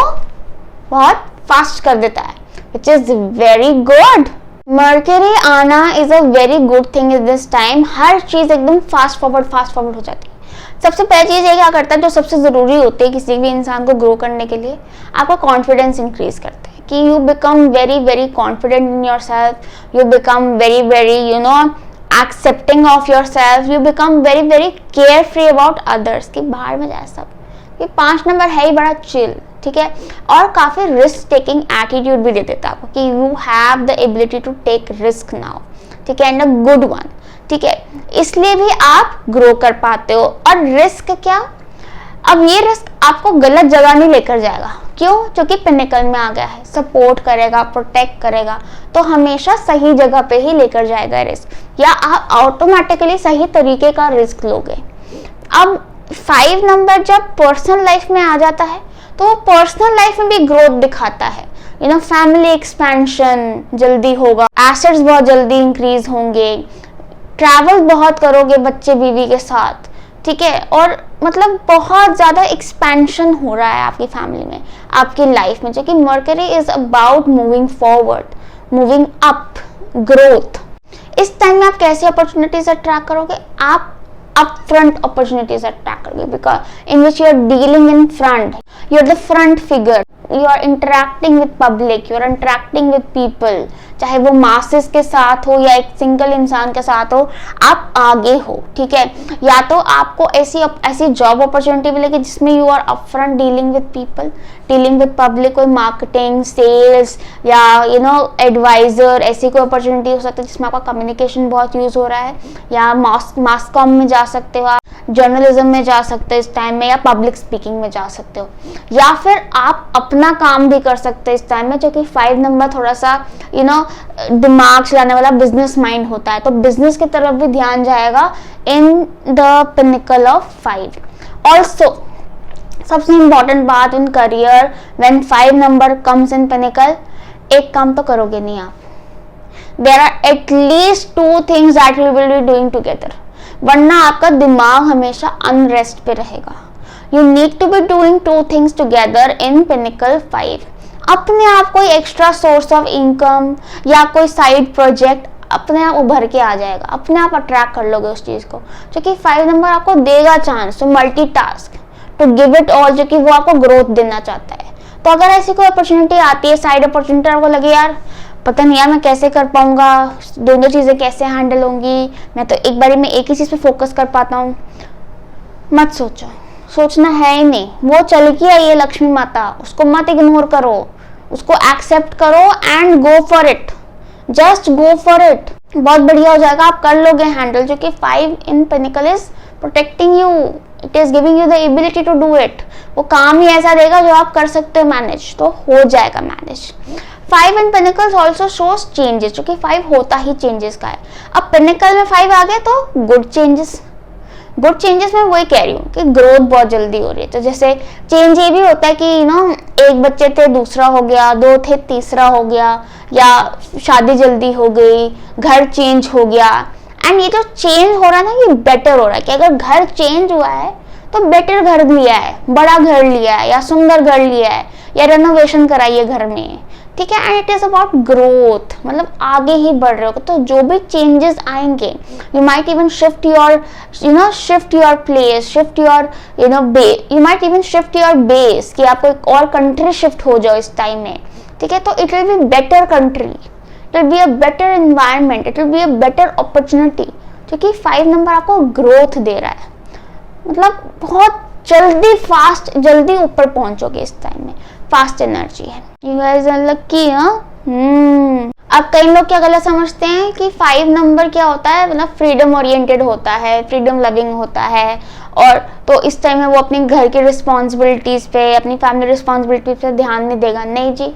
बहुत फास्ट कर देता है, which is very good. Mercury आना is a very good thing in this time. हर चीज एकदम फास्ट फॉरवर्ड हो जाती है। सबसे पहली चीज ये क्या करता है, जो सबसे जरूरी होती है किसी भी इंसान को ग्रो करने के लिए, आपका कॉन्फिडेंस इंक्रीज करता है, कि you become very confident in your self, you become very accepting of your self, you become very care free about others, कि बाहर में जाए सब। ये 5 नंबर है ही बड़ा चिल, ठीक है, और काफ़ी रिस्क टेकिंग एटीट्यूड भी दे देता है आपको कि you have the ability to take risk now, ठीक है, एंड अ गुड वन, ठीक है, इसलिए भी आप ग्रो कर पाते हो। और रिस्क क्या, अब ये रिस्क आपको गलत जगह नहीं लेकर जाएगा, क्यों, क्योंकि पिनिकल में आ गया है, सपोर्ट करेगा, प्रोटेक्ट करेगा, तो हमेशा सही जगह पे ही लेकर जाएगा रिस्क, या आप ऑटोमेटिकली सही तरीके का रिस्क लोगे। अब 5 नंबर जब पर्सनल लाइफ में आ जाता है तो वो पर्सनल लाइफ में भी ग्रोथ दिखाता है, यू नो, फैमिली एक्सपेंशन जल्दी होगा, एसेट्स बहुत जल्दी इंक्रीज होंगे, ट्रैवल बहुत करोगे बच्चे बीवी के साथ, ठीक है, और मतलब बहुत ज़्यादा एक्सपेंशन हो रहा है आपकी फैमिली में, आपकी लाइफ में, जो कि Mercury is about moving forward, moving up, growth. इस टाइम में आप कैसे अपॉर्चुनिटीज अट्रैक्ट करोगे, आप अप फ्रंट अपॉर्चुनिटीज अट्रैक्ट करोगे, because in which you are dealing in front, you are the front figure, you are interacting with public, you are interacting with people, चाहे वो masses के साथ हो या एक सिंगल इंसान के साथ हो, आप आगे हो, ठीक है। या तो आपको ऐसी जॉब अपॉर्चुनिटी मिलेगी जिसमें you are upfront dealing with people, dealing with public, कोई मार्केटिंग, सेल्स या यू नो एडवाइजर, ऐसी कोई अपॉर्चुनिटी हो सकती है जिसमें आपका कम्युनिकेशन बहुत यूज हो रहा है, या मास कॉम में जा सकते हो, जर्नलिज्म में जा सकते हो इस टाइम में, या पब्लिक स्पीकिंग में जा सकते हो, या फिर आप अपना काम भी कर सकते हो इस टाइम में, जो कि 5 नंबर थोड़ा सा यू नो दिमाग चलाने वाला बिजनेस माइंड होता है, तो बिजनेस की तरफ भी ध्यान जाएगा in the pinnacle of 5। Also सबसे इंपॉर्टेंट बात in career, when 5 number comes in pinnacle, एक काम तो करोगे नहीं आप, there are at least 2 things that you will be doing together, वरना आपका दिमाग हमेशा अनरेस्ट पे रहेगा। You need to be doing 2 things together in pinnacle 5। अपने आप कोई एक्स्ट्रा सोर्स ऑफ इनकम या कोई साइड प्रोजेक्ट अपने आप उभर के आ जाएगा, अपने आप अट्रैक्ट कर लोगे उस चीज को, क्योंकि 5 नंबर आपको देगा chance to multitask, to give it all, जो कि वो आपको ग्रोथ देना चाहता है। तो अगर ऐसी कोई अपॉर्चुनिटी आती है, साइड अपॉर्चुनिटी, आपको लगे यार पता नहीं यार मैं कैसे कर पाऊंगा, दोनों चीजें कैसे हैंडल होंगी, मैं तो एक बारी में एक ही चीज पे फोकस कर पाता हूँ, मत सोचो, सोचना है ही नहीं, वो चल के आई है लक्ष्मी माता, उसको मत इग्नोर करो, उसको एक्सेप्ट करो and go for it, just go for it, बहुत बढ़िया हो जाएगा, आप कर लोगे हैंडल, जो कि 5 in pinnacle is protecting you, it is giving you the ability to do it, वो काम ही ऐसा देगा जो आप कर सकते हो मैनेज, तो हो जाएगा मैनेज। 5 इन पिनिकल्स ऑल्सो शोज चेंजेस, जो कि 5 होता ही चेंजेस का है। अब पिनिकल में 5 आ गए तो गुड चेंजेस, गुड चेंजेस में वही कह रही हूँ कि ग्रोथ बहुत जल्दी हो रही है। तो जैसे चेंज ये भी होता है कि यू नो एक बच्चे थे दूसरा हो गया, 2 थे तीसरा हो गया, या शादी जल्दी हो गई, घर चेंज हो गया। एंड ये जो चेंज हो रहा है ना, ये बेटर हो रहा है कि अगर घर चेंज हुआ है तो बेटर घर लिया है, बड़ा घर लिया है, या सुंदर घर लिया है, या रेनोवेशन कराई है घर में, ठीक है। And it is about growth, मतलब आगे ही बढ़ रहे हो, तो जो भी चेंजेस आएंगे, you might even shift your shift your place, shift your you might even shift your base, कि आपको एक और कंट्री शिफ्ट हो जाओ इस टाइम में, ठीक है। तो it will be better country, it will be a better environment, it will be a better opportunity, क्योंकि 5 नंबर आपको ग्रोथ दे रहा है, मतलब बहुत जल्दी फास्ट जल्दी ऊपर पहुंचोगे इस टाइम में, फास्ट एनर्जी है। You guys are lucky. अब कई लोग क्या गलत समझते हैं कि 5 नंबर क्या होता है, मतलब फ्रीडम ओरिएंटेड होता है, फ्रीडम लविंग होता है, और तो इस टाइम में वो अपने घर की रिस्पॉन्सिबिलिटीज पे, अपनी फैमिली रिस्पॉन्सिबिलिटी पे ध्यान नहीं देगा। नहीं जी,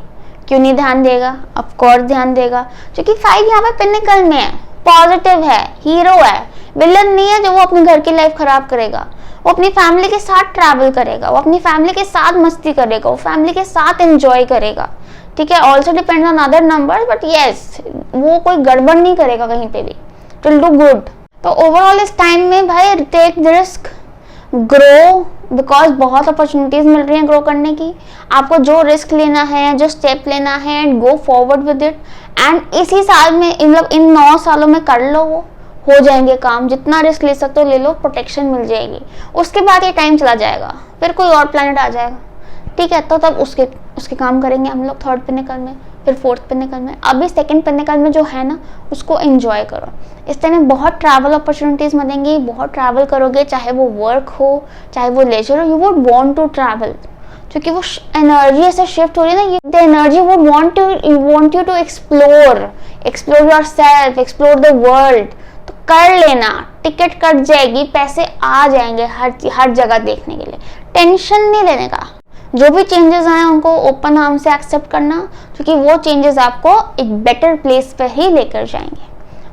क्यों नहीं ध्यान देगा, ऑफ कोर्स ध्यान देगा, क्योंकि 5 यहाँ पे पिनिकल में है, पॉजिटिव है, हीरो है, विलन नहीं है जो वो अपने घर की लाइफ खराब करेगा। वो अपनी फैमिली के साथ ट्रैवल करेगा, वो अपनी फैमिली के साथ मस्ती करेगा, वो फैमिली के साथ एंजॉय करेगा, ठीक है। Also depend on other number, but yes वो कोई गड़बड़ नहीं करेगा कहीं पे भी, इट विल डू गुड। तो ओवरऑल इस टाइम में भाई take the risk, grow, because बहुत अपॉर्चुनिटीज मिल रही हैं ग्रो करने की। आपको जो रिस्क लेना है, जो स्टेप लेना है, and go forward with it. And इसी साल में मतलब इन 9 सालों में कर लो, वो हो जाएंगे काम, जितना रिस्क ले सकते हो ले लो, प्रोटेक्शन मिल जाएगी। उसके बाद ये टाइम चला जाएगा, फिर कोई और प्लैनेट आ जाएगा, ठीक है, तो तब उसके काम करेंगे हम लोग 3rd पिनिकल में, फिर 4th पिनिकल में। अभी 2nd पिनिकल में जो है ना, उसको एंजॉय करो। इस टाइम में बहुत ट्रैवल अपॉर्चुनिटीज मिलेंगी, बहुत ट्रैवल करोगे, चाहे वो वर्क हो चाहे वो लेजर हो, you would want to travel, क्योंकि वो एनर्जी ऐसे शिफ्ट हो रही है ना, द एनर्जी वो want you to explore yourself, explore the world. तो कर लेना, टिकट कट जाएगी, पैसे आ जाएंगे हर जगह देखने के लिए। टेंशन नहीं लेने का, जो भी चेंजेस आए उनको ओपन आर्म से एक्सेप्ट करना, क्योंकि वो चेंजेस आपको एक बेटर प्लेस पे ही लेकर जाएंगे।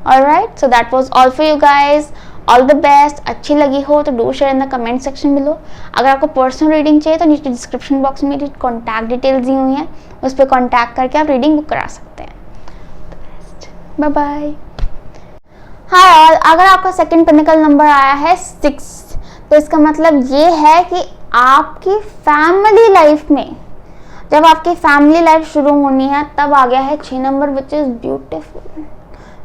Alright, so that was all for you guys. All the best. अच्छी लगी हो तो do share in the comment section below. अगर आपको पर्सनल रीडिंग चाहिए तो नीचे डिस्क्रिप्शन बॉक्स में मेरी कॉन्टैक्ट डिटेल्स दी हुई हैं, उस पर कॉन्टैक्ट करके आप रीडिंग बुक करा सकते हैं। Bye bye. हाय ऑल, अगर आपका सेकंड पिनेकल नंबर आया है 6, तो इसका मतलब ये है कि आपकी फैमिली लाइफ में, जब आपकी फैमिली लाइफ शुरू होनी है तब आ गया है 6 नंबर, विच इज ब्यूटीफुल।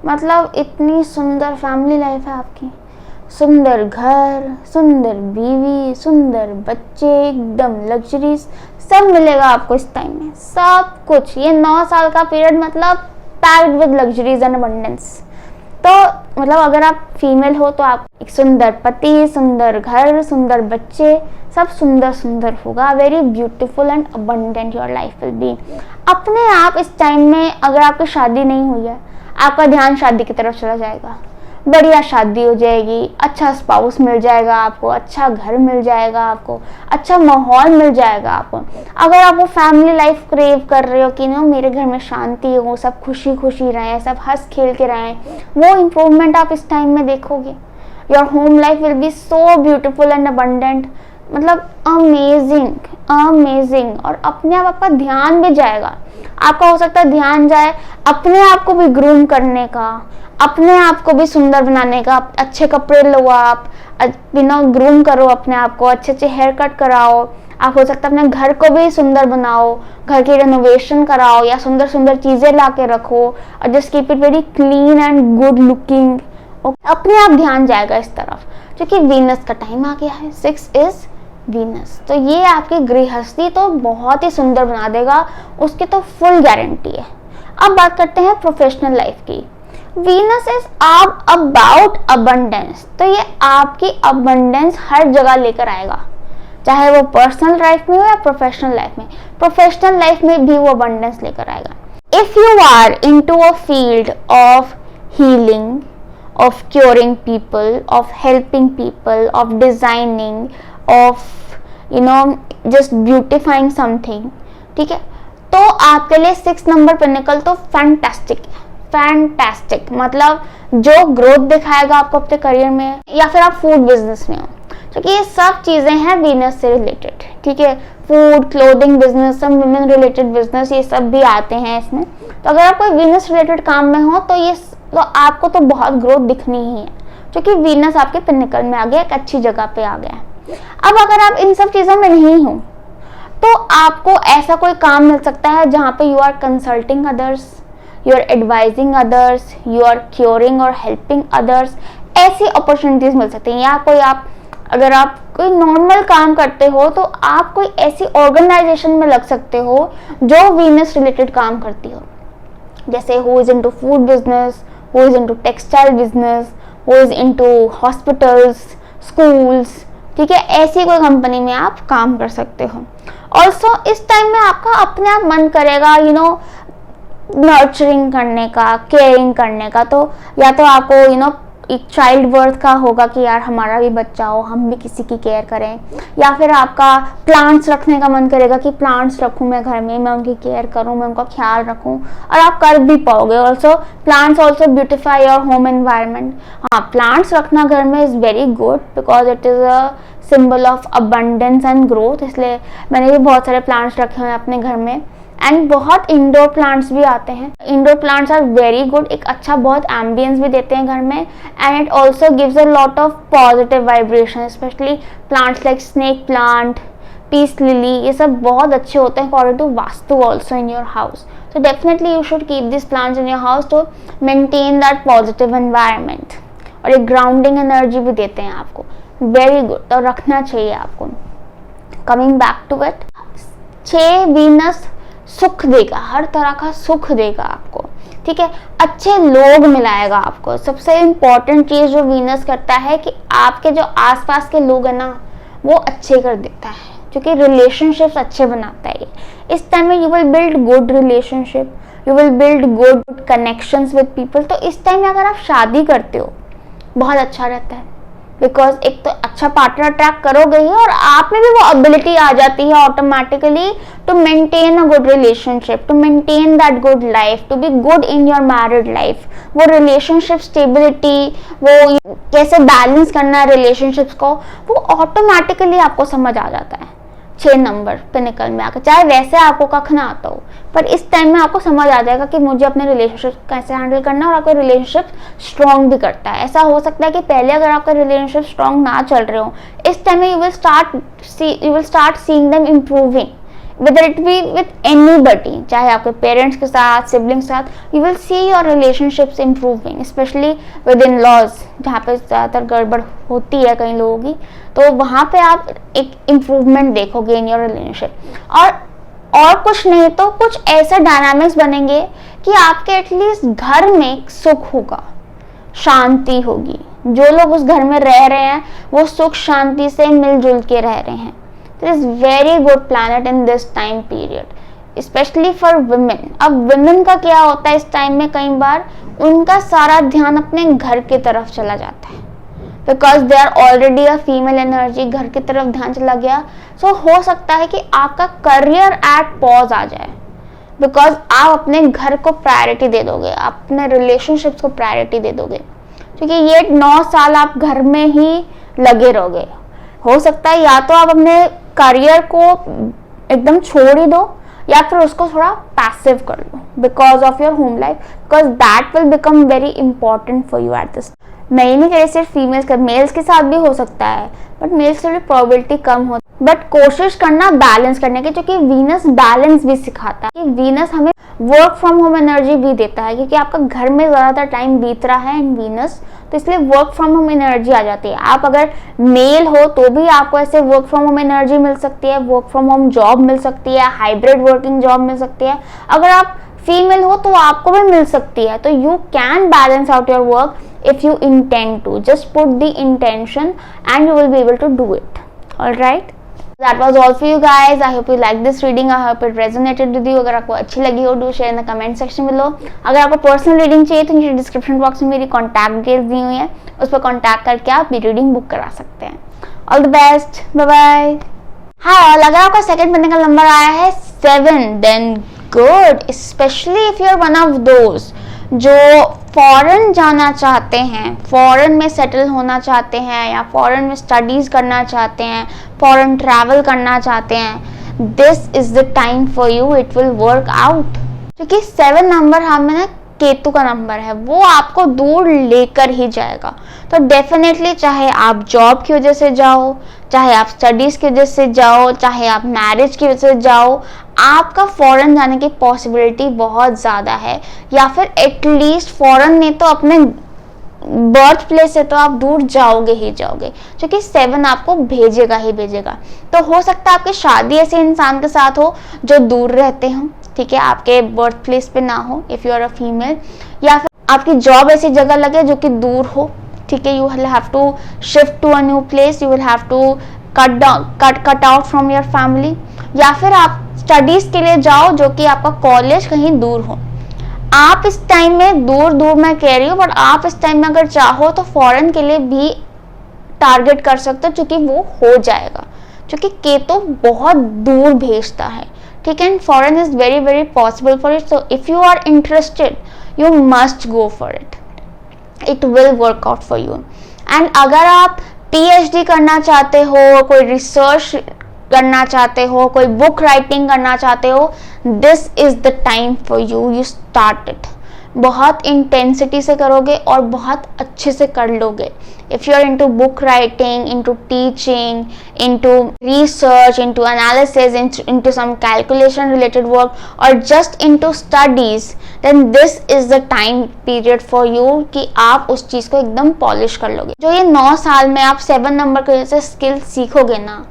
मतलब इतनी सुंदर फैमिली लाइफ है आपकी, सुंदर घर, सुंदर बीवी, सुंदर बच्चे, एकदम लग्जरीज सब मिलेगा आपको इस टाइम में, सब कुछ। ये 9 साल का पीरियड मतलब packed with luxuries and abundance. तो मतलब अगर आप फीमेल हो तो आप एक सुंदर पति, सुंदर घर, सुंदर बच्चे, सब सुंदर सुंदर होगा। Very beautiful and abundant your life will be. अपने आप इस टाइम में अगर आपकी शादी नहीं हुई है, आपका ध्यान शादी की तरफ चला जाएगा, बढ़िया शादी हो जाएगी, अच्छा स्पाउस मिल जाएगा आपको, अच्छा घर मिल जाएगा आपको, अच्छा माहौल मिल जाएगा आपको। अगर आप वो फैमिली लाइफ क्रेव कर रहे हो कि ना मेरे घर में शांति हो, सब खुशी खुशी रहें, सब हंस खेल के रहें, वो इम्प्रूवमेंट आप इस टाइम में देखोगे। Your home life will be so beautiful and abundant, मतलब अमेजिंग अमेजिंग। और अपने आप आपका ध्यान भी जाएगा, आपका हो सकता है ध्यान जाए अपने आप को भी ग्रूम करने का, अपने आप को भी सुंदर बनाने का। अच्छे कपड़े लो, आप बिना ग्रूम करो अपने आप को, अच्छे अच्छे हेयर कट कराओ। आप हो सकता है अपने घर को भी सुंदर बनाओ, घर की रेनोवेशन कराओ, या सुंदर सुंदर चीजें ला के रखो और just keep it very clean and good looking. अपने आप ध्यान जाएगा इस तरफ, क्योंकि वीनस का टाइम आ गया है। 6 इज वीनस, तो ये आपकी गृहस्थी तो बहुत ही सुंदर बना देगा, उसकी तो फुल गारंटी है। अब बात करते हैं प्रोफेशनल लाइफ की। वीनस इज अबाउट अबंडेंस, तो ये आपकी अबंडेंस हर जगह लेकर आएगा, चाहे वो पर्सनल लाइफ में हो या प्रोफेशनल लाइफ में। प्रोफेशनल लाइफ में भी वो अबंडेंस लेकर आएगा। If you are into a field of healing, of curing people, of helping people, of designing, of just beautifying something, ठीक है, तो आपके लिए 6 नंबर पिनेकल तो फैंटास्टिक है। फैंटास्टिक मतलब जो ग्रोथ दिखाएगा आपको अपने करियर में, या फिर आप फूड बिजनेस में हो, क्योंकि ये सब चीजें हैं वीनस से रिलेटेड, ठीक है। फूड, क्लोथिंग बिजनेस, सब वुमेन रिलेटेड बिजनेस, ये सब भी आते हैं इसमें। तो अगर आप कोई वीनस रिलेटेड काम में हो तो आपको तो बहुत ग्रोथ दिखनी ही है, क्योंकि वीनस आपके पिनेकल में आ गया, एक अच्छी जगह पे आ गया। अब अगर आप इन सब चीजों में नहीं हो तो आपको ऐसा कोई काम मिल सकता है जहाँ पे you are consulting others, you are advising others, you are curing और हेल्पिंग अदर्स। ऐसी अपॉर्चुनिटीज मिल सकती हैं। या कोई अगर आप कोई नॉर्मल काम करते हो तो आप कोई ऐसी ऑर्गेनाइजेशन में लग सकते हो जो वीनस रिलेटेड काम करती हो, जैसे who is into food business, who is into textile business, who is into hospitals, schools, ठीक है। ऐसी कोई कंपनी में आप काम कर सकते हो। ऑल्सो इस टाइम में आपका अपने आप मन करेगा नर्चरिंग करने का, केयरिंग करने का। तो या तो आपको एक चाइल्ड बर्थ का होगा कि यार हमारा भी बच्चा हो, हम भी किसी की केयर करें, या फिर आपका प्लांट्स रखने का मन करेगा कि प्लांट्स रखूं मैं घर में, मैं उनकी केयर करूं, मैं उनका ख्याल रखूं, और आप कर भी पाओगे। Also plants also beautify your home environment. हाँ, प्लांट्स रखना घर में is very good because it is a symbol of abundance and growth, इसलिए मैंने भी बहुत सारे प्लांट्स रखे हुए हैं अपने घर में। एंड बहुत इंडोर प्लांट्स भी आते हैं। Indoor plants are very good, एक अच्छा बहुत एम्बियंस भी देते हैं घर में, and it also gives a lot of positive vibration. Specially plants like snake plant, peace lily, ये सब बहुत अच्छे होते हैं according to Vastu also in your house. So definitely you should keep these plants in your house to maintain that positive environment, और एक grounding energy भी देते हैं आपको। वेरी गुड, तो रखना चाहिए आपको। Coming back to it, 6 Venus सुख देगा, हर तरह का सुख देगा आपको, ठीक है। अच्छे लोग मिलाएगा आपको। सबसे इम्पोर्टेंट चीज जो वीनस करता है कि आपके जो आसपास के लोग हैं ना, वो अच्छे कर देता है। जो कि रिलेशनशिप्स अच्छे बनाता है ये। इस टाइम में you will build good relationship, you will build good connections with people. तो इस टाइम में अगर आप शादी करते हो बहुत अच्छा रहता है, बिकॉज एक तो अच्छा पार्टनर अट्रैक्ट करोगे ही और आप में भी वो एबिलिटी आ जाती है automatically to maintain a good relationship, to maintain that good life, to be good in your married life. वो रिलेशनशिप स्टेबिलिटी, वो कैसे बैलेंस करना है रिलेशनशिप्स को, वो ऑटोमेटिकली आपको समझ आ जाता है 6 नंबर पिनिकल में आकर। चाहे वैसे आपको कख ना आता हो, पर इस टाइम में आपको समझ आ जाएगा कि मुझे अपने रिलेशनशिप कैसे हैंडल करना है, और आपका रिलेशनशिप स्ट्रॉन्ग भी करता है। ऐसा हो सकता है कि पहले अगर आपका रिलेशनशिप स्ट्रॉन्ग ना चल रहे हो, इस टाइम में you will start seeing them improving, whether it be with anybody, चाहे आपके पेरेंट्स के साथ, सिबलिंग्स के साथ, you will see your relationships improving, especially with in-laws, जहाँ पे ज़्यादातर गड़बड़ होती है कई लोगों की, तो वहाँ पे आप एक इम्प्रूवमेंट देखोगे इन योर रिलेशनशिप। और कुछ नहीं तो कुछ ऐसे डायनामिक्स बनेंगे कि आपके एटलीस्ट घर में सुख होगा, शांति होगी। जो लोग उस घर में रह रहे हैं वो सुख शांति से मिलजुल के रह रहे हैं। This is very good planet in this time period, especially for women. अब women का क्या होता है इस टाइम में, कई बार उनका सारा ध्यान अपने घर की तरफ चला जाता है, because they are already a female energy, घर की तरफ ध्यान चला गया। So हो सकता है कि आपका करियर एट पॉज आ जाए, बिकॉज आप अपने घर को प्रायोरिटी दे दोगे, अपने रिलेशनशिप्स को प्रायोरिटी दे दोगे, क्योंकि ये 9 साल आप घर में ही लगे रहोगे। हो सकता है या तो आप अपने करियर को एकदम छोड़ ही दो, या फिर उसको थोड़ा पैसिव कर लो because of your home life, because that will become very important for you at this. मैं ये नहीं कह रही सिर्फ फीमेल्स का, मेल्स के साथ भी हो सकता है, बट मेल्स की प्रोबेबिलिटी कम होती है। बट कोशिश करना बैलेंस करने की, क्योंकि वीनस बैलेंस भी सिखाता है कि वीनस हमें वर्क फ्रॉम होम एनर्जी भी देता है, क्योंकि आपका घर में ज़्यादातर टाइम बीत रहा है इन वीनस, तो इसलिए वर्क फ्रॉम होम एनर्जी आ जाती है। आप अगर मेल हो तो भी आपको ऐसे वर्क फ्रॉम होम एनर्जी मिल सकती है, वर्क फ्रॉम होम जॉब मिल सकती है, हाइब्रिड वर्किंग जॉब मिल सकती है। अगर आप फीमेल हो तो आपको भी मिल सकती है। तो you can balance out your work if you intend to. Just put the intention and you will be able to do it. All right, that was all for you guys. I hope you liked this reading. I hope it resonated with you. अगर आपको अच्छी लगी हो, do share in the comment section below. अगर आपको personal reading चाहिए तो नीचे डिस्क्रिप्शन बॉक्स में मेरी कॉन्टैक्ट डिटेल्स दी हुई है, उस पर कॉन्टैक्ट करके आप मेरी रीडिंग बुक करा सकते हैं। All the best, bye bye. हाँ, और अगर आपका सेकंड बनने का नंबर आया है 7, then good, especially if you are one of those जो फॉरेन जाना चाहते हैं, फॉरेन में सेटल होना चाहते हैं, या फॉरेन में स्टडीज करना चाहते हैं, फॉरेन ट्रैवल करना चाहते हैं, this is the time for you, it will work out. क्योंकि 7 नंबर हमें केतु का नंबर है, वो आपको दूर लेकर ही जाएगा। तो डेफिनेटली चाहे आप जॉब की वजह से जाओ, चाहे आप स्टडीज की वजह से जाओ, चाहे आप मैरिज की वजह से जाओ, आपका फॉरेन जाने की पॉसिबिलिटी बहुत ज़्यादा है। या फिर एटलीस्ट फॉरेन नहीं तो अपने बर्थ प्लेस से तो आप दूर जाओगे ही जाओगे, क्योंकि 7 आपको भेजेगा ही भेजेगा। तो हो सकता है आपकी शादी ऐसे इंसान के साथ हो जो दूर रहते हो, ठीक है, आपके बर्थ प्लेस पे ना हो if you are a female, या फिर आपकी जॉब ऐसी जगह लगे जो कि दूर हो, ठीक है, you will have to shift to a new place, you will have to cut out from your family, या फिर आप स्टडीज के लिए जाओ जो कि आपका कॉलेज कहीं दूर हो। आप इस टाइम में दूर मैं कह रही हूँ, बट आप इस टाइम में अगर चाहो तो फॉरेन के लिए भी टारगेट कर सकते हो, क्योंकि वो हो जाएगा, क्योंकि केतु बहुत दूर भेजता है, ठीक है, and foreign is very very possible for it. So if you are interested you must go for it, it will work out for you. And अगर आप PhD करना चाहते हो, कोई रिसर्च करना चाहते हो, कोई बुक राइटिंग करना चाहते हो, this is the time for you, you start it. बहुत इंटेंसिटी से करोगे और बहुत अच्छे से कर लोगे। If you are into book writing, into teaching, into research, into analysis, into some calculation related work, और just into studies, then this is the time period for you कि आप उस चीज को एकदम पॉलिश कर लोगे। जो ये 9 साल में आप 7 नंबर की वजह से स्किल सीखोगे ना,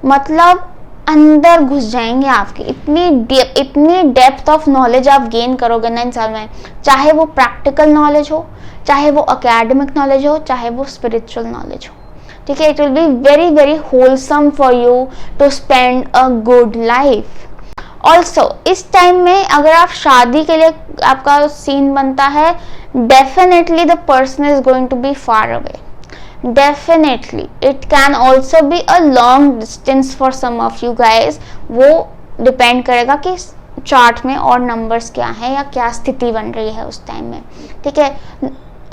मतलब अंदर घुस जाएंगे आपके, इतनी डेप्थ ऑफ नॉलेज आप गेन करोगे ना इन साल में, चाहे वो प्रैक्टिकल नॉलेज हो, चाहे वो एकेडमिक नॉलेज हो, चाहे वो स्पिरिचुअल नॉलेज हो। ठीक है, it will be very very wholesome for you to spend a good life. Also इस टाइम में अगर आप शादी के लिए आपका सीन बनता है, definitely the person is going to be far away. Definitely it can also be a long distance for some of you guys. वो डिपेंड करेगा कि चार्ट में और नंबर्स क्या है या क्या स्थिति बन रही है उस टाइम में। ठीक है,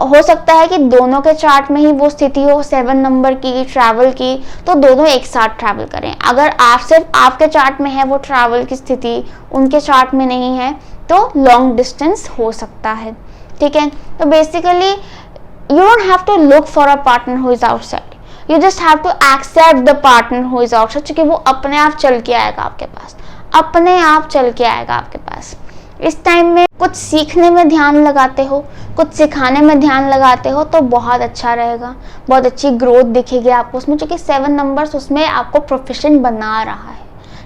हो सकता है कि दोनों के चार्ट में ही वो स्थिति हो 7 नंबर की ट्रैवल की, तो दोनों एक साथ ट्रैवल करें। अगर आप सिर्फ आपके चार्ट में है वो ट्रैवल की स्थिति, उनके चार्ट में नहीं है, तो लॉन्ग डिस्टेंस हो सकता है। ठीक है, तो basically you don't have to look for a partner who is outside, you just have to accept the partner who is outside, क्योंकि वो अपने आप चल के आएगा आपके पास, अपने आप चल के आएगा आपके पास। इस टाइम में कुछ सीखने में ध्यान लगाते हो, कुछ सिखाने में ध्यान लगाते हो तो बहुत अच्छा रहेगा, बहुत अच्छी ग्रोथ दिखेगी आपको उसमें, क्योंकि 7 नंबर्स उसमें आपको प्रोफेशन बना रहा है।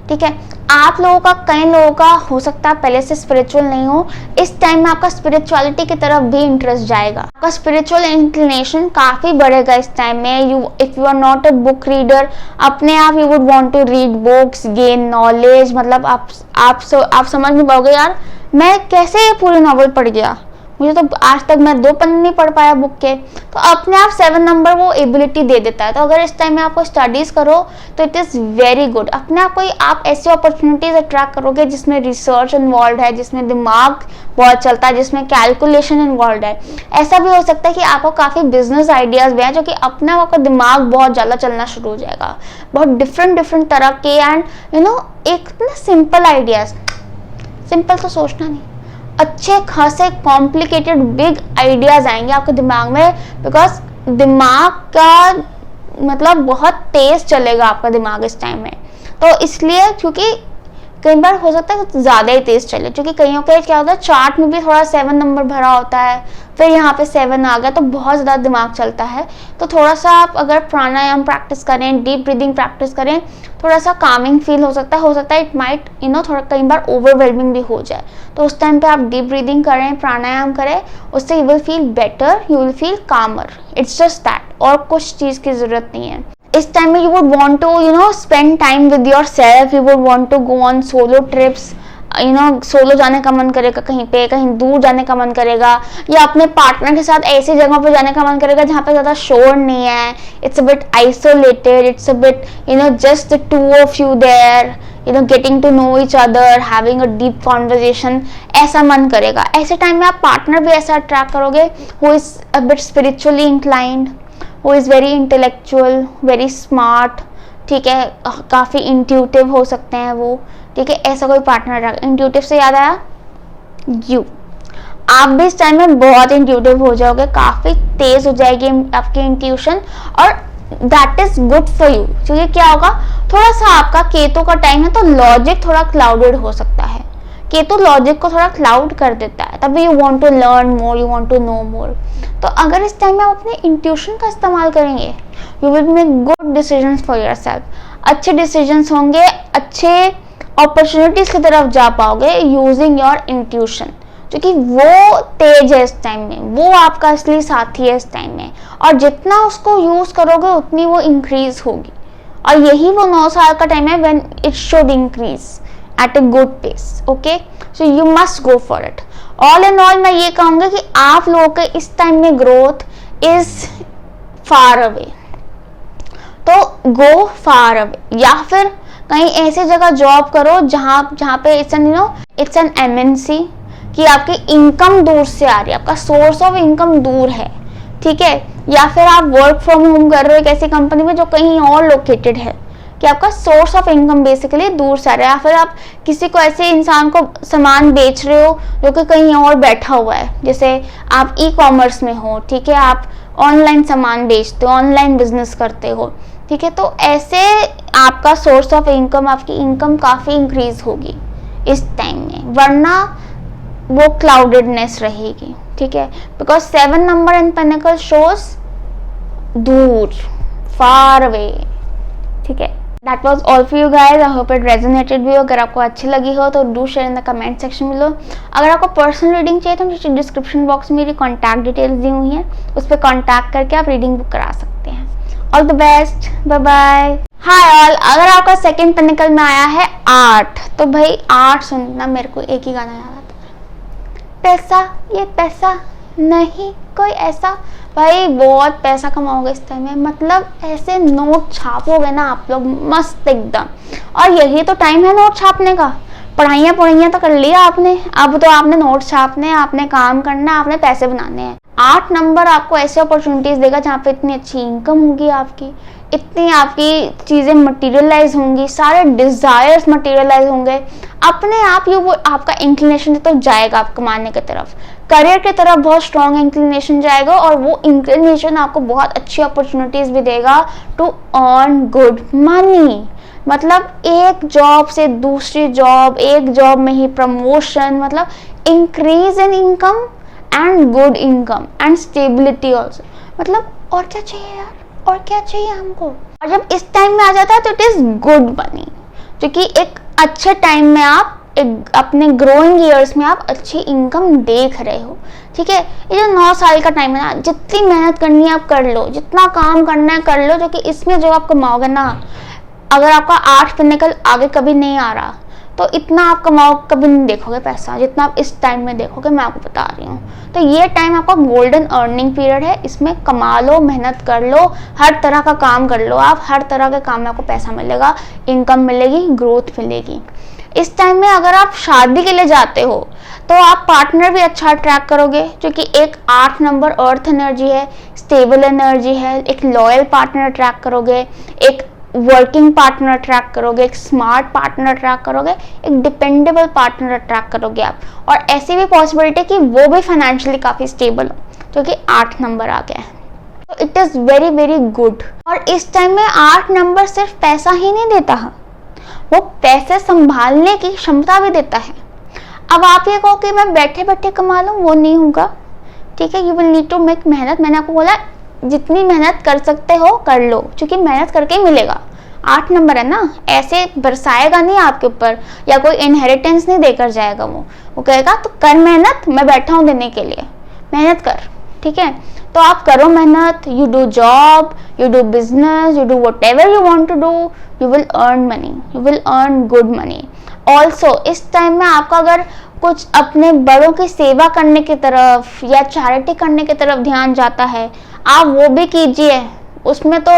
ठीक है, आप लोगों का, कई लोगों का हो सकता है पहले से स्पिरिचुअल नहीं हो, इस टाइम में आपका स्पिरिचुअलिटी की तरफ भी इंटरेस्ट जाएगा, आपका स्पिरिचुअल इंक्लिनेशन काफी बढ़ेगा इस टाइम में। If you are not a book reader, अपने आप you would want to read books, gain knowledge, मतलब आप समझ नहीं पाओगे यार मैं कैसे ये पूरी नॉवल पढ़ गया, मुझे तो आज तक मैं 2 पन्ने नहीं पढ़ पाया बुक के। तो अपने आप 7 नंबर वो एबिलिटी दे देता है। तो अगर इस टाइम में आपको स्टडीज करो तो इट इज़ वेरी गुड। अपने आप कोई आप ऐसी अपॉर्चुनिटीज अट्रैक्ट करोगे जिसमें रिसर्च इन्वॉल्व है, जिसमें दिमाग बहुत चलता है, जिसमें कैलकुलेशन इन्वॉल्व है। ऐसा भी हो सकता है कि आपको काफ़ी बिजनेस आइडियाज भी हैं जो कि अपने आप आपका दिमाग बहुत ज़्यादा चलना शुरू हो जाएगा, बहुत डिफरेंट तरह के, एंड एक ना सिंपल आइडियाज, सिंपल तो सोचना नहीं, अच्छे खासे कॉम्प्लिकेटेड बिग आइडियाज आएंगे आपके दिमाग में, बिकॉज दिमाग का मतलब बहुत तेज चलेगा आपका दिमाग इस टाइम में। तो इसलिए क्योंकि कई बार हो सकता है ज़्यादा ही तेज चले, क्योंकि कईयों के क्या होता है चार्ट में भी थोड़ा 7 नंबर भरा होता है, फिर यहाँ पे 7 आ गया तो बहुत ज़्यादा दिमाग चलता है। तो थोड़ा सा आप अगर प्राणायाम प्रैक्टिस करें, डीप ब्रीदिंग प्रैक्टिस करें, थोड़ा सा कामिंग फील हो सकता है इट माइट थोड़ा कई बार ओवरवेलमिंग भी हो जाए। तो उस टाइम पे आप डीप ब्रीदिंग करें, प्राणायाम करें, उससे you will feel better, you will feel कामर। इट्स जस्ट दैट, और कुछ चीज़ की ज़रूरत नहीं है। इस टाइम में you would want to spend time with yourself, you would want to go on solo trips, solo जाने का मन करेगा, कहीं दूर जाने का मन करेगा, या अपने पार्टनर के साथ ऐसी जगह पर जाने का मन करेगा जहाँ पे ज़्यादा शोर नहीं है, it's a bit isolated, it's a bit just the 2 of you there, getting to know each other, having a deep conversation, ऐसा मन करेगा। ऐसे टाइम में आप पार्टनर भी ऐसा अट्रैक्ट करोगे who is a bit spiritually inclined, who is very intellectual, very smart, ठीक है, काफ़ी इंट्यूटिव हो सकते हैं वो, ठीक है, ऐसा कोई पार्टनर। इंट्यूटिव से याद आया, आप भी इस टाइम में बहुत इंट्यूटिव हो जाओगे, काफ़ी तेज हो जाएगी आपकी इंट्यूशन, और that is good for you. क्योंकि क्या होगा, थोड़ा सा आपका केतु का टाइम है तो लॉजिक थोड़ा क्लाउडेड हो सकता है, केतु लॉजिक को थोड़ा क्लाउड कर देता है, तभी you want to learn more, you want to know more. तो अगर इस टाइम में आप अपने इंट्यूशन का इस्तेमाल करेंगे, you will make good decisions for yourself, अच्छे डिसीजंस होंगे, अच्छे अपॉर्चुनिटीज की तरफ जा पाओगे यूजिंग योर इंट्यूशन, क्योंकि वो तेज है इस टाइम में, वो आपका असली साथी है इस टाइम में, और जितना उसको यूज करोगे उतनी वो इंक्रीज होगी, और यही वो 9 साल का टाइम है when it should increase at a good pace. Okay, so you must go for it. All in all मैं ये कहूँगी कि आप लोगों के इस टाइम में ग्रोथ इज फार अवे, तो गो फार अवे, या फिर कहीं ऐसी जगह जॉब करो जहाँ पे इट्स एन MNC, कि आपकी इनकम दूर से आ रही है, आपका सोर्स ऑफ इनकम दूर है, ठीक है, या फिर आप वर्क फ्रॉम होम कर रहे हो एक ऐसी कंपनी में जो कहीं और लोकेटेड है, कि आपका सोर्स ऑफ इनकम बेसिकली दूर से आ रहा है, या फिर आप किसी को ऐसे इंसान को सामान बेच रहे हो जो कि कहीं और बैठा हुआ है, जैसे आप ई-कॉमर्स में हो, ठीक है, आप ऑनलाइन सामान बेचते हो, ऑनलाइन बिजनेस करते हो, ठीक है, तो ऐसे आपका सोर्स ऑफ इनकम, आपकी इनकम काफ़ी इंक्रीज होगी इस टाइम में, वरना वो क्लाउडेडनेस रहेगी, ठीक है, because 7 number in panicle shows दूर, फार अवे, ठीक है। That was all for you guys. I hope it resonated with you. अगर आपको अच्छी लगी हो तो do share in the comment section below. अगर आपको पर्सनल रीडिंग चाहिए तो नीचे डिस्क्रिप्शन बॉक्स में मेरी कॉन्टैक्ट डिटेल्स दी हुई हैं, उस पर कॉन्टैक्ट करके आप रीडिंग बुक करा सकते हैं। All the best, bye bye. Hi all, अगर आपका सेकंड पिनिकल में आया है 8, तो भाई 8 सुनना, मेरे को एक ही गाना याद आता है, पैसा ये पैसा नहीं कोई ऐसा। भाई बहुत पैसा कमाओगे इस टाइम में, मतलब ऐसे नोट छापोगे ना आप लोग मस्त एकदम। और यही तो टाइम है नोट छापने का। पढ़ाइयाँ तो कर लिया आपने, अब तो आपने नोट छापने, आपने काम करना, आपने पैसे बनाने हैं। 8 नंबर आपको ऐसे अपॉर्चुनिटीज देगा जहाँ पे इतनी अच्छी इनकम होगी आपकी, इतनी आपकी चीजें मटेरियलाइज होंगी, सारे डिजायर्स मटेरियलाइज होंगे अपने आप। ये वो आपका इंक्लिनेशन तो जाएगा आप कमाने की तरफ, करियर की तरफ बहुत स्ट्रॉन्ग इंक्लिनेशन जाएगा, और वो इंक्लिनेशन आपको बहुत अच्छी अपॉर्चुनिटीज भी देगा टू अर्न गुड मनी। मतलब एक जॉब से दूसरी जॉब, एक जॉब में ही प्रमोशन, मतलब increase in income and good income and stability also. मतलब और क्या चाहिए यार, और क्या चाहिए हमको। और जब इस टाइम में आ जाता है तो इट इज गुड मनी, क्योंकि एक अच्छे टाइम में आप एक अपने ग्रोइंग ईयर्स में आप अच्छी इनकम देख रहे हो। ठीक है, ये जो 9 साल का टाइम है ना, जितनी मेहनत करनी है आप कर लो, जितना काम करना है कर लो, जो कि इसमें जो आप कमाओगे ना, अगर आपका 8 पिनिकल आगे कभी नहीं आ रहा तो इतना आप कमाओ कभी नहीं देखोगे पैसा जितना आप इस टाइम में देखोगे, मैं आपको बता रही हूँ। तो ये टाइम आपका गोल्डन अर्निंग पीरियड है, इसमें कमा लो, मेहनत कर लो, हर तरह का काम कर लो, आप हर तरह के काम में आपको पैसा मिलेगा, इनकम मिलेगी, ग्रोथ मिलेगी। इस टाइम में अगर आप शादी के लिए जाते हो तो आप पार्टनर भी अच्छा अट्रैक्ट करोगे, क्योंकि एक 8 नंबर अर्थ एनर्जी है, स्टेबल एनर्जी है। एक लॉयल पार्टनर अट्रैक्ट करोगे, एक वर्किंग पार्टनर अट्रैक्ट करोगे, एक स्मार्ट पार्टनर अट्रैक्ट करोगे, एक डिपेंडेबल पार्टनर अट्रैक्ट करोगे आप। और ऐसी भी पॉसिबिलिटी कि वो भी फाइनेंशियली काफ़ी स्टेबल हो, क्योंकि 8 नंबर आ गया है। तो it is very very good. और इस टाइम में 8 नंबर सिर्फ पैसा ही नहीं देता है, वो पैसे संभालने की क्षमता भी देता है। अब आप ये कहो कि मैं बैठे बैठे कमा लूँ, वो नहीं होगा। ठीक है, you will need to make मेहनत। मैंने आपको बोला जितनी मेहनत कर सकते हो कर लो, क्योंकि मेहनत करके ही मिलेगा। 8 नंबर है ना, ऐसे बरसाएगा नहीं आपके ऊपर, या कोई इनहेरिटेंस नहीं देकर जाएगा। वो कहेगा तो कर मेहनत, मैं बैठा हूँ देने के लिए, मेहनत कर। ठीक है, तो आप करो मेहनत, you do job, you do business, you do whatever you want to do, you will earn money, you will earn good money. Also इस टाइम में आपका अगर कुछ अपने बड़ों की सेवा करने की तरफ या चैरिटी करने की तरफ ध्यान जाता है, आप वो भी कीजिए। उसमें तो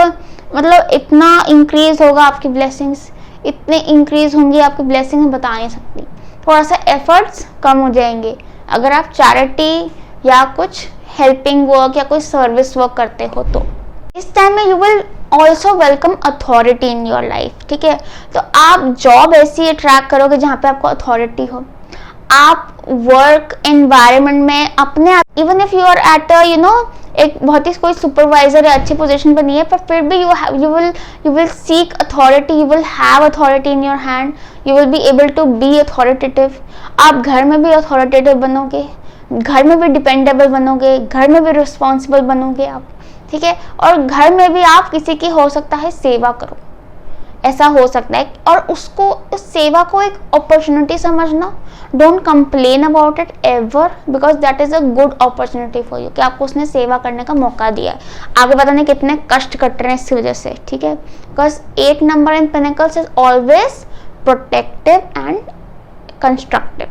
मतलब इतना इंक्रीज होगा आपकी ब्लेसिंग्स, इतने इंक्रीज होंगी आपकी ब्लेसिंग्स, बता नहीं सकती। थोड़ा सा एफर्ट्स कम हो जाएंगे अगर आप चैरिटी या कुछ हेल्पिंग वर्क या कोई सर्विस वर्क करते हो। तो इस टाइम में you will also welcome authority in your life. ठीक है, तो आप जॉब ऐसी अट्रैक्ट करोगे जहाँ पे आपको अथॉरिटी हो। आप वर्क एनवायरनमेंट में अपने आप, even if you are at you know एक बहुत ही कोई सुपरवाइजर है, अच्छी पोजीशन पर नहीं है, पर फिर भी you will seek authority, you will have authority in your hand, you will be able to be authoritative. आप घर में भी अथॉरिटेटिव बनोगे, घर में भी डिपेंडेबल बनोगे, घर में भी रिस्पॉन्सिबल बनोगे आप। ठीक है, और घर में भी आप किसी की हो सकता है सेवा करो, ऐसा हो सकता है। और उसको, उस सेवा को एक अपॉर्चुनिटी समझना, don't complain about it ever, because that is a good opportunity for you कि आपको उसने सेवा करने का मौका दिया है। आगे पता नहीं कितने कष्ट कट रहे हैं इसकी वजह से। ठीक है, because 8 number in panicles is always protective and constructive.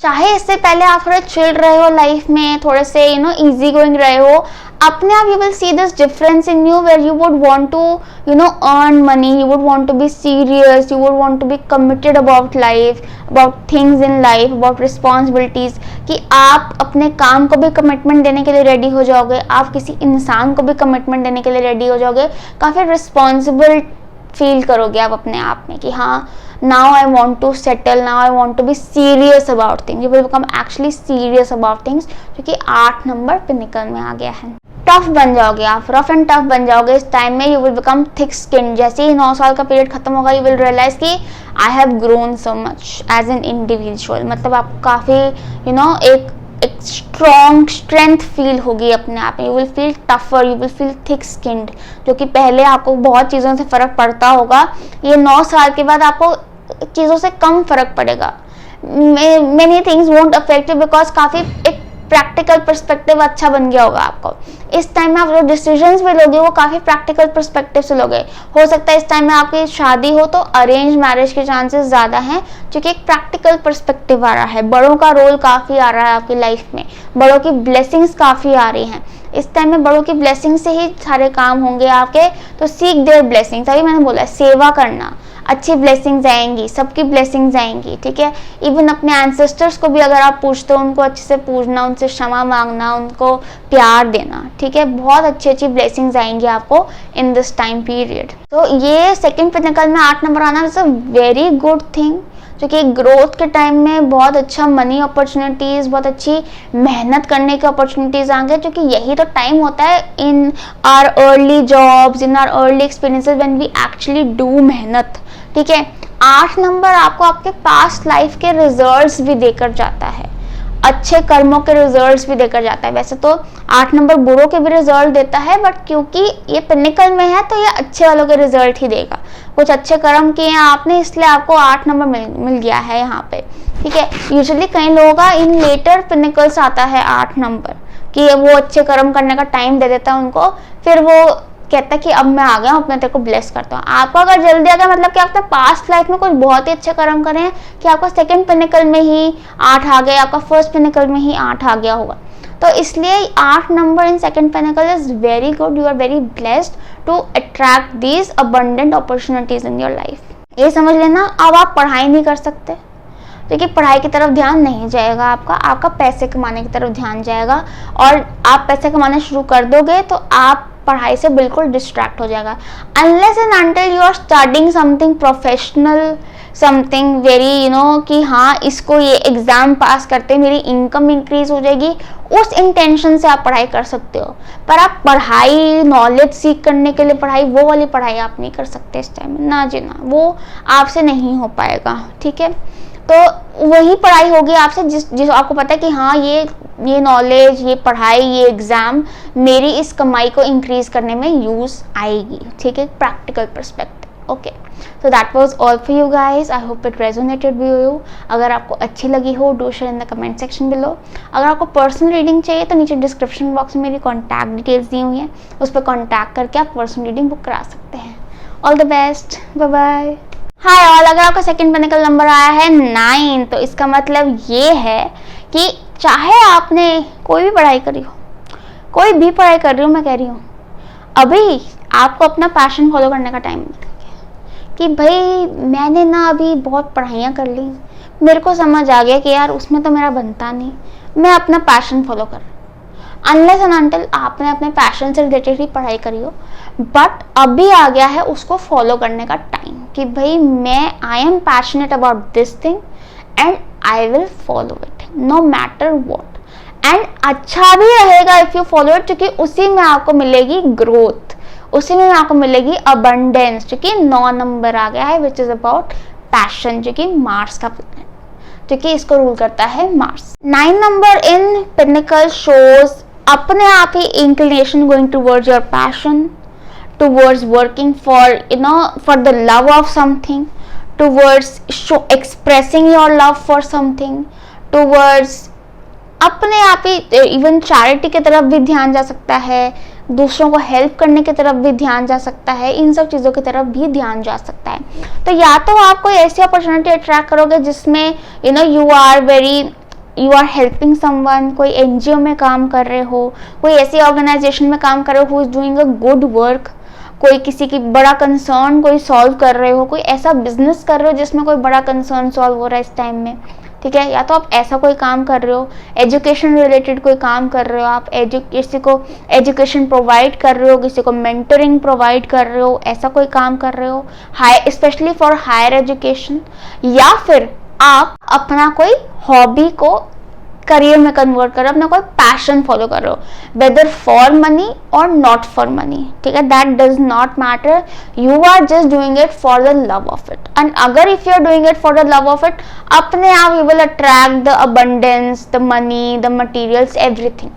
चाहे इससे पहले आप थोड़े चिल रहे हो लाइफ में, थोड़े से इजी गोइंग रहे हो, अपने आप you will see this difference in you where you would want to earn money, you would want to be serious, you would want to be committed about life, about things in life, about responsibilities, कि आप अपने काम को भी commitment देने के लिए ready हो जाओगे, आप किसी इंसान को भी कमिटमेंट देने के लिए रेडी हो जाओगे, काफ़ी रिस्पॉन्सिबल फील करोगे आप अपने आप में कि हाँ, now I want to settle, now I want to be serious about things, you will become actually serious about things, क्योंकि 8 नंबर पिनिकल में आ गया है। टफ बन जाओगे आप, रफ एंड टफ बन जाओगे इस टाइम में। You will become thick skin. जैसे ही 9 साल का पीरियड खत्म होगा, यू विल रियलाइज कि I have grown so much as an individual. मतलब आपको काफ़ी एक स्ट्रॉन्ग स्ट्रेंथ फील होगी अपने आप में। You will feel tougher, you will feel thick skinned, जो कि पहले आपको बहुत चीज़ों से फ़र्क पड़ता होगा, ये 9 साल के बाद आपको चीज़ों से कम फर्क पड़ेगा। Many things won't affect you, because काफ़ी एक प्रैक्टिकल पर्सपेक्टिव अच्छा बन गया होगा आपको। इस टाइम में आप जो डिसीजंस भी लोगे वो काफी प्रैक्टिकल पर्सपेक्टिव से लोगे। हो सकता है इस टाइम में आपकी शादी हो तो अरेंज मैरिज के चांसेस ज्यादा हैं, क्योंकि एक प्रैक्टिकल पर्सपेक्टिव आ रहा है, बड़ों का रोल काफी आ रहा है आपकी लाइफ में, बड़ों की ब्लेसिंग्स काफी आ रही हैं। इस टाइम में बड़ों की ब्लेसिंग से ही सारे काम होंगे आपके, तो सीक देयर ब्लेसिंग्स। अभी मैंने बोला सेवा करना, अच्छी ब्लेसिंग्स आएंगी, सबकी ब्लेसिंग्स आएंगी, ठीक है। इवन अपने एंसेस्टर्स को भी अगर आप पूछते हो, उनको अच्छे से पूछना, उनसे क्षमा मांगना, उनको प्यार देना, ठीक है। बहुत अच्छी अच्छी ब्लेसिंग्स आएंगी आपको इन दिस टाइम पीरियड। तो ये सेकंड पिनेकल में 8 नंबर आना is a very good thing, जो कि ग्रोथ के टाइम में बहुत अच्छा मनी अपॉर्चुनिटीज, बहुत अच्छी मेहनत करने की अपॉर्चुनिटीज आएंगे, क्योंकि यही तो टाइम होता है in our early jobs, in our early experiences when we actually do मेहनत, ठीक है। 8 नंबर आपको आपके पास्ट लाइफ के रिजल्ट्स भी देकर जाता है, अच्छे कर्मों के रिजल्ट्स भी देकर जाता है। वैसे तो 8 नंबर बुरों के भी रिजल्ट देता है, बट क्योंकि ये पिनिकल में है तो ये अच्छे वालों के रिजल्ट ही देगा। कुछ अच्छे कर्म किए हैं आपने, इसलिए आपको 8 नंबर मिल गया है यहाँ पे, ठीक है। यूजुअली कई लोगों का इन लेटर पिनिकल्स आता है 8 नंबर, कि वो अच्छे कर्म करने का टाइम दे देता है उनको, फिर वो कहता है कि अब मैं आ गया हूँ, मैं तेरे को ब्लेस करता हूँ। आपको अगर जल्दी आ गया मतलब कि आपने पास्ट लाइफ में कुछ बहुत ही अच्छे कर्म करे हैं, कि आपका सेकंड पिनिकल में ही 8 आ गया, आपका फर्स्ट पिनिकल में ही 8 आ गया होगा। तो इसलिए 8 number in second pinnacle is very good, you are very blessed to attract these abundant opportunities in your life. ये समझ लेना, अब आप पढ़ाई नहीं कर सकते, क्योंकि पढ़ाई की तरफ ध्यान नहीं जाएगा आपका पैसे कमाने की तरफ ध्यान जाएगा, और आप पैसे कमाना शुरू कर दोगे तो आप पढ़ाई से बिल्कुल डिस्ट्रैक्ट हो जाएगा। Unless and until you are studying something professional, something very कि हाँ इसको ये एग्जाम पास करते मेरी इनकम इंक्रीज हो जाएगी, उस इंटेंशन से आप पढ़ाई कर सकते हो। पर आप पढ़ाई नॉलेज सीख करने के लिए पढ़ाई, वो वाली पढ़ाई आप नहीं कर सकते इस टाइम में, ना जी ना, वो आपसे नहीं हो पाएगा, ठीक है। तो वही पढ़ाई होगी आपसे जिस आपको पता है कि हाँ ये नॉलेज, ये पढ़ाई, ये एग्जाम मेरी इस कमाई को इंक्रीज करने में यूज आएगी, ठीक है, practical perspective. Okay, so that was all for you guys, I hope it resonated with you. अगर आपको अच्छी लगी हो, do share in the comment section below. अगर आपको पर्सनल रीडिंग चाहिए तो नीचे डिस्क्रिप्शन बॉक्स में मेरी कॉन्टैक्ट डिटेल्स दी हुई हैं, उस पर कॉन्टैक्ट करके आप पर्सनल रीडिंग बुक करा सकते हैं। All the best, bye bye. Hi all, अगर आपका सेकंड पिनिकल नंबर आया है 9, तो इसका मतलब ये है कि चाहे आपने कोई भी पढ़ाई करी हो, कोई भी पढ़ाई कर रही हूँ मैं कह रही हूँ, अभी आपको अपना पैशन फॉलो करने का टाइम मिल गया। कि भाई मैंने ना अभी बहुत पढ़ाइयाँ कर ली, मेरे को समझ आ गया कि यार उसमें तो मेरा बनता नहीं, मैं अपना पैशन फॉलो कर। अनलेस एंड अनटिल आपने अपने पैशन से रिलेटेड ही पढ़ाई करी हो, बट अभी आ गया है उसको फॉलो करने का टाइम, कि भाई मैं I am passionate about this thing and I will follow it no matter what. And अच्छा भी रहेगा इफ यू फॉलो इट, क्योंकि उसी में आपको मिलेगी ग्रोथ, उसी में आपको मिलेगी अबंडेंस, क्योंकि 9 नंबर आ गया है विच इज अबाउट पैशन, जो कि मार्स का प्लैनेट, क्योंकि इसको रूल करता है Mars. 9 number in pinnacle shows अपने आप ही inclination going towards your passion, towards working for the love of something, towards expressing your love for something, towards अपने आप ही इवन चैरिटी की तरफ भी ध्यान जा सकता है, दूसरों को हेल्प करने की तरफ भी ध्यान जा सकता है, इन सब चीज़ों की तरफ भी ध्यान जा सकता है। तो या तो आप कोई ऐसी अपॉर्चुनिटी अट्रैक्ट करोगे जिसमें यू आर हेल्पिंग समवन, कोई एनजीओ में काम कर रहे हो, कोई ऐसी ऑर्गेनाइजेशन में काम कर रहे हो who is doing a good work, कोई किसी की बड़ा कंसर्न कोई सॉल्व कर रहे हो, कोई ऐसा बिजनेस कर रहे हो जिसमें कोई बड़ा कंसर्न सॉल्व हो रहा है इस टाइम में, ठीक है। या तो आप ऐसा कोई काम कर रहे हो, एजुकेशन रिलेटेड कोई काम कर रहे हो, आप किसी को एजुकेशन प्रोवाइड कर रहे हो, किसी को मेंटरिंग प्रोवाइड कर रहे हो, ऐसा कोई काम कर रहे हो स्पेशली फॉर हायर एजुकेशन, या फिर आप अपना कोई हॉबी को करियर में कन्वर्ट करो, अपना कोई पैशन फॉलो करो, वेदर फॉर मनी और नॉट फॉर मनी, ठीक है, that does not matter, you are just doing it for the love of it. And अगर if you are doing it for the love of it, अपने आप you will attract the abundance, the money, the materials, everything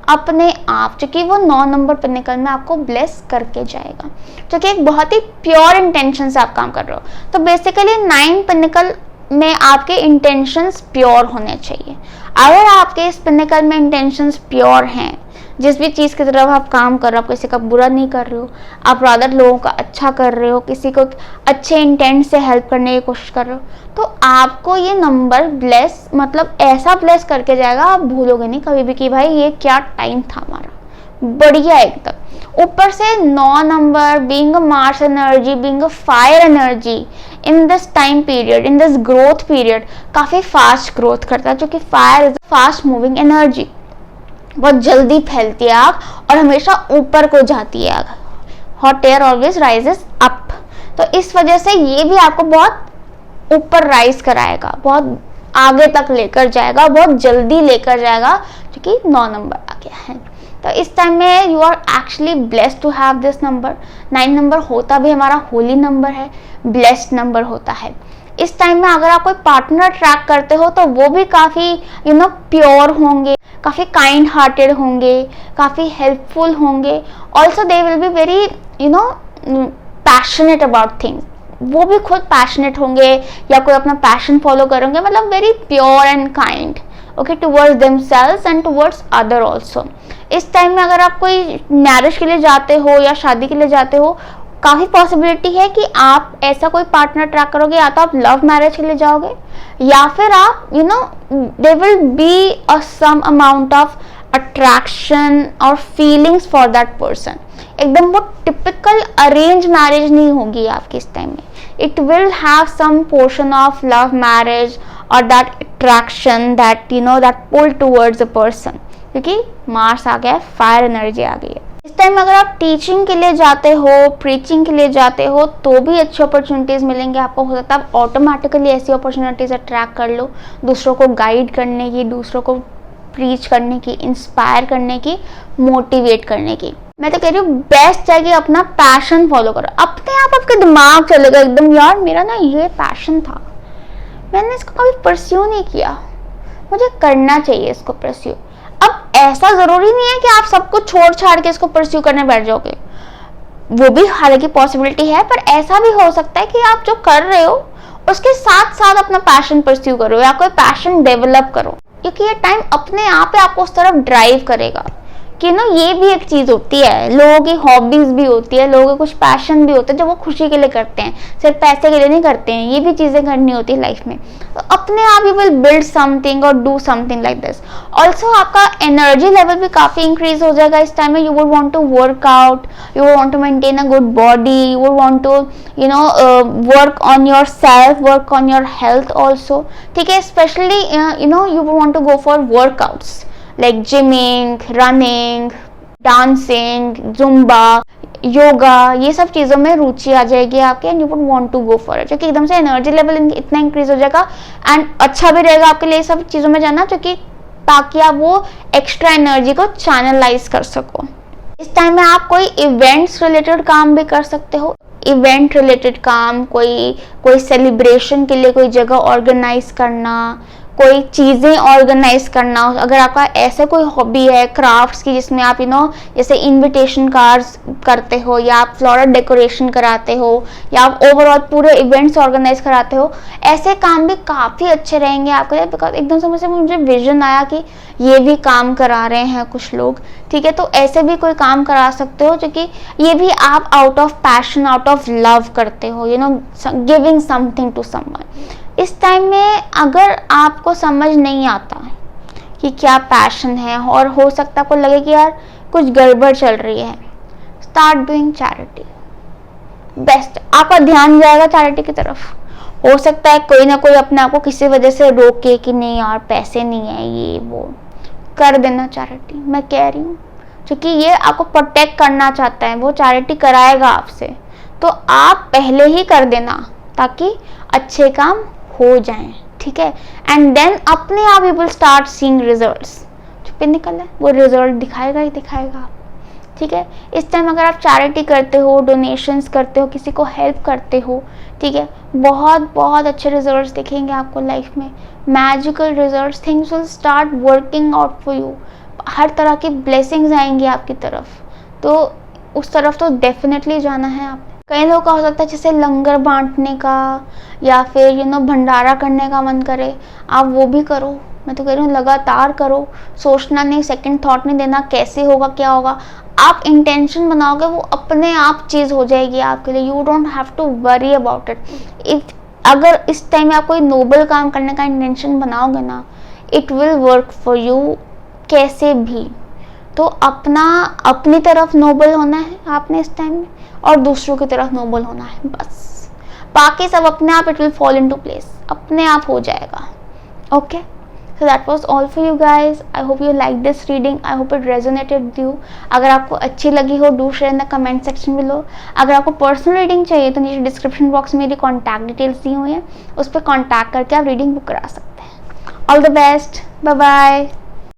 अपने आप, क्योंकि वो 9 number pinnacle में आपको bless करके जाएगा, क्योंकि एक बहुत ही प्योर इंटेंशन से आप काम कर रहे हो। तो बेसिकली 9 पिनिकल में आपके इंटेंशंस प्योर होने चाहिए। अगर आपके इस पिनेकल में इंटेंशंस प्योर हैं, जिस भी चीज़ की तरफ आप काम कर रहे हो, आप किसी का बुरा नहीं कर रहे हो, आप रादर लोगों का अच्छा कर रहे हो, किसी को अच्छे इंटेंट से हेल्प करने की कोशिश कर रहे हो, तो आपको ये नंबर ब्लेस, मतलब ऐसा ब्लेस करके जाएगा, आप भूलोगे नहीं कभी भी कि भाई ये क्या टाइम था हमारा, बढ़िया एकदम। ऊपर से 9 number being a Mars energy, being a fire energy in this time period, in this growth period, काफ़ी फास्ट ग्रोथ करता है, क्योंकि fire is fast moving energy, बहुत जल्दी फैलती है आग और हमेशा ऊपर को जाती है आग। Hot air always rises up, तो इस वजह से ये भी आपको बहुत ऊपर राइज कराएगा, बहुत आगे तक लेकर जाएगा, बहुत जल्दी लेकर जाएगा, क्योंकि 9 नंबर आ गया है। तो इस टाइम में you are actually blessed to have this number. 9 number होता भी हमारा होली नंबर है, ब्लेस्ड नंबर होता है। इस टाइम में अगर आप कोई पार्टनर ट्रैक करते हो तो वो भी काफ़ी प्योर होंगे, काफ़ी काइंड हार्टेड होंगे, काफ़ी हेल्पफुल होंगे। Also they will be very passionate about things, वो भी खुद पैशनेट होंगे या कोई अपना पैशन फॉलो करेंगे, मतलब very pure and kind, okay, towards themselves and towards other also. इस टाइम में अगर आप कोई मैरिज के लिए जाते हो या शादी के लिए जाते हो, काफ़ी पॉसिबिलिटी है कि आप ऐसा कोई पार्टनर ट्रैक करोगे, या तो आप लव मैरिज के लिए जाओगे, या फिर आप there will be a some amount of attraction और फीलिंग्स फॉर दैट पर्सन। एकदम वो टिपिकल अरेंज मैरिज नहीं होगी आपकी इस टाइम में, it will have some portion of love marriage और that attraction, that that pull towards a person, क्योंकि मार्स आ गया है, फायर एनर्जी आ गई है। इस टाइम अगर आप टीचिंग के लिए जाते हो, प्रीचिंग के लिए जाते हो, तो भी अच्छी अपॉर्चुनिटीज़ मिलेंगे आपको। हो सकता है आप ऑटोमेटिकली ऐसी अपॉर्चुनिटीज़ अट्रैक्ट कर लो, दूसरों को गाइड करने की, दूसरों को प्रीच करने की, इंस्पायर करने की, मोटिवेट करने की। मैं तो कह रही हूँ बेस्ट है कि अपना पैशन फॉलो करो, अपने आप आपका दिमाग चलेगा एकदम, यार मेरा ना ये पैशन था, मैंने इसको कभी परस्यू नहीं किया, मुझे करना चाहिए इसको परस्यू। अब ऐसा जरूरी नहीं है कि आप सब कुछ छोड़ छाड़ के इसको परस्यू करने बैठ जाओगे, वो भी हालांकि पॉसिबिलिटी है, पर ऐसा भी हो सकता है कि आप जो कर रहे हो उसके साथ साथ अपना पैशन परस्यू करो या कोई पैशन डेवलप करो, क्योंकि ये टाइम अपने आप ही आपको उस तरफ ड्राइव करेगा कि ये भी एक चीज़ होती है, लोगों की हॉबीज भी होती है, लोगों के कुछ पैशन भी होते हैं जो वो खुशी के लिए करते हैं, सिर्फ पैसे के लिए नहीं करते हैं, ये भी चीज़ें करनी होती है लाइफ में। तो अपने आप यू विल बिल्ड समथिंग और do something like this. Also आपका एनर्जी लेवल भी काफ़ी इंक्रीज हो जाएगा इस टाइम में। You would want to work out, you would want to maintain a good body, you would want to work on yourself, work on your health also, ठीक है। Specially you would want to go for workouts like gymming, running, dancing, zumba, yoga, ये सब चीज़ों में रुचि आ जाएगी आपके, and you would want to go for it, क्योंकि एकदम से एनर्जी लेवल इतना इंक्रीज हो जाएगा एंड अच्छा भी रहेगा आपके लिए सब चीज़ों में जाना, क्योंकि ताकि आप वो एक्स्ट्रा एनर्जी को चैनलाइज कर सको। इस टाइम में आप कोई इवेंट्स रिलेटेड काम भी कर सकते हो, इवेंट रिलेटेड काम, कोई सेलिब्रेशन के लिए कोई जगह ऑर्गेनाइज करना, कोई चीज़ें ऑर्गेनाइज करना। अगर आपका ऐसा कोई हॉबी है क्राफ्ट्स की, जिसमें आप जैसे इनविटेशन कार्ड्स करते हो, या आप फ्लोरल डेकोरेशन कराते हो, या आप ओवरऑल पूरे इवेंट्स ऑर्गेनाइज कराते हो, ऐसे काम भी काफ़ी अच्छे रहेंगे आपके लिए। बिकॉज एकदम से मुझे विजन आया कि ये भी काम करा रहे हैं कुछ लोग, ठीक है। तो ऐसे भी कोई काम करा सकते हो, क्योंकि ये भी आप out of passion, out of love करते हो, गिविंग समथिंग टू समवन। इस टाइम में अगर आपको समझ नहीं आता कि क्या पैशन है, और हो सकता है आपको लगे कि यार कुछ गड़बड़ चल रही है, स्टार्ट डूइंग चैरिटी, बेस्ट। आपका ध्यान जाएगा चैरिटी की तरफ। हो सकता है कोई ना कोई अपने आप को किसी वजह से रोके कि नहीं यार पैसे नहीं है, ये वो, कर देना चैरिटी, मैं कह रही हूँ, क्योंकि ये आपको प्रोटेक्ट करना चाहता है, वो चैरिटी कराएगा आपसे, तो आप पहले ही कर देना ताकि अच्छे काम हो जाएं, ठीक है। एंड देन अपने आप you will start seeing results, जो पे निकल है वो रिजल्ट दिखाएगा ही दिखाएगा, ठीक है। इस टाइम अगर आप चैरिटी करते हो, डोनेशंस करते हो, किसी को हेल्प करते हो, ठीक है, बहुत बहुत अच्छे रिजल्ट्स दिखेंगे आपको लाइफ में, magical results, things will start working out for you, हर तरह की ब्लेसिंग्स आएंगी आपकी तरफ, तो उस तरफ तो डेफिनेटली जाना है आप। कई लोगों का हो सकता है जैसे लंगर बांटने का या फिर भंडारा करने का मन करे, आप वो भी करो। मैं तो कह रही हूँ लगातार करो, सोचना नहीं, सेकंड थॉट नहीं देना कैसे होगा क्या होगा। आप इंटेंशन बनाओगे वो अपने आप चीज़ हो जाएगी आपके लिए। You don't have to worry about it. If अगर इस टाइम में आप कोई नोबल काम करने का इंटेंशन बनाओगे ना, it will work for you कैसे भी। तो अपनी तरफ नोबल होना है आपने इस टाइम में, और दूसरों की तरफ नोबल होना है, बस। बाकी सब अपने आप it will fall into place, अपने आप हो जाएगा। Okay, so that was all for you guys. I hope you liked this reading. I hope it resonated with you. अगर आपको अच्छी लगी हो, do share in the comment section below. अगर आपको पर्सनल रीडिंग चाहिए तो नीचे डिस्क्रिप्शन बॉक्स में मेरी कॉन्टैक्ट डिटेल्स दी हुई हैं, उस पर कॉन्टैक्ट करके आप रीडिंग बुक करा सकते हैं। All the best, bye bye.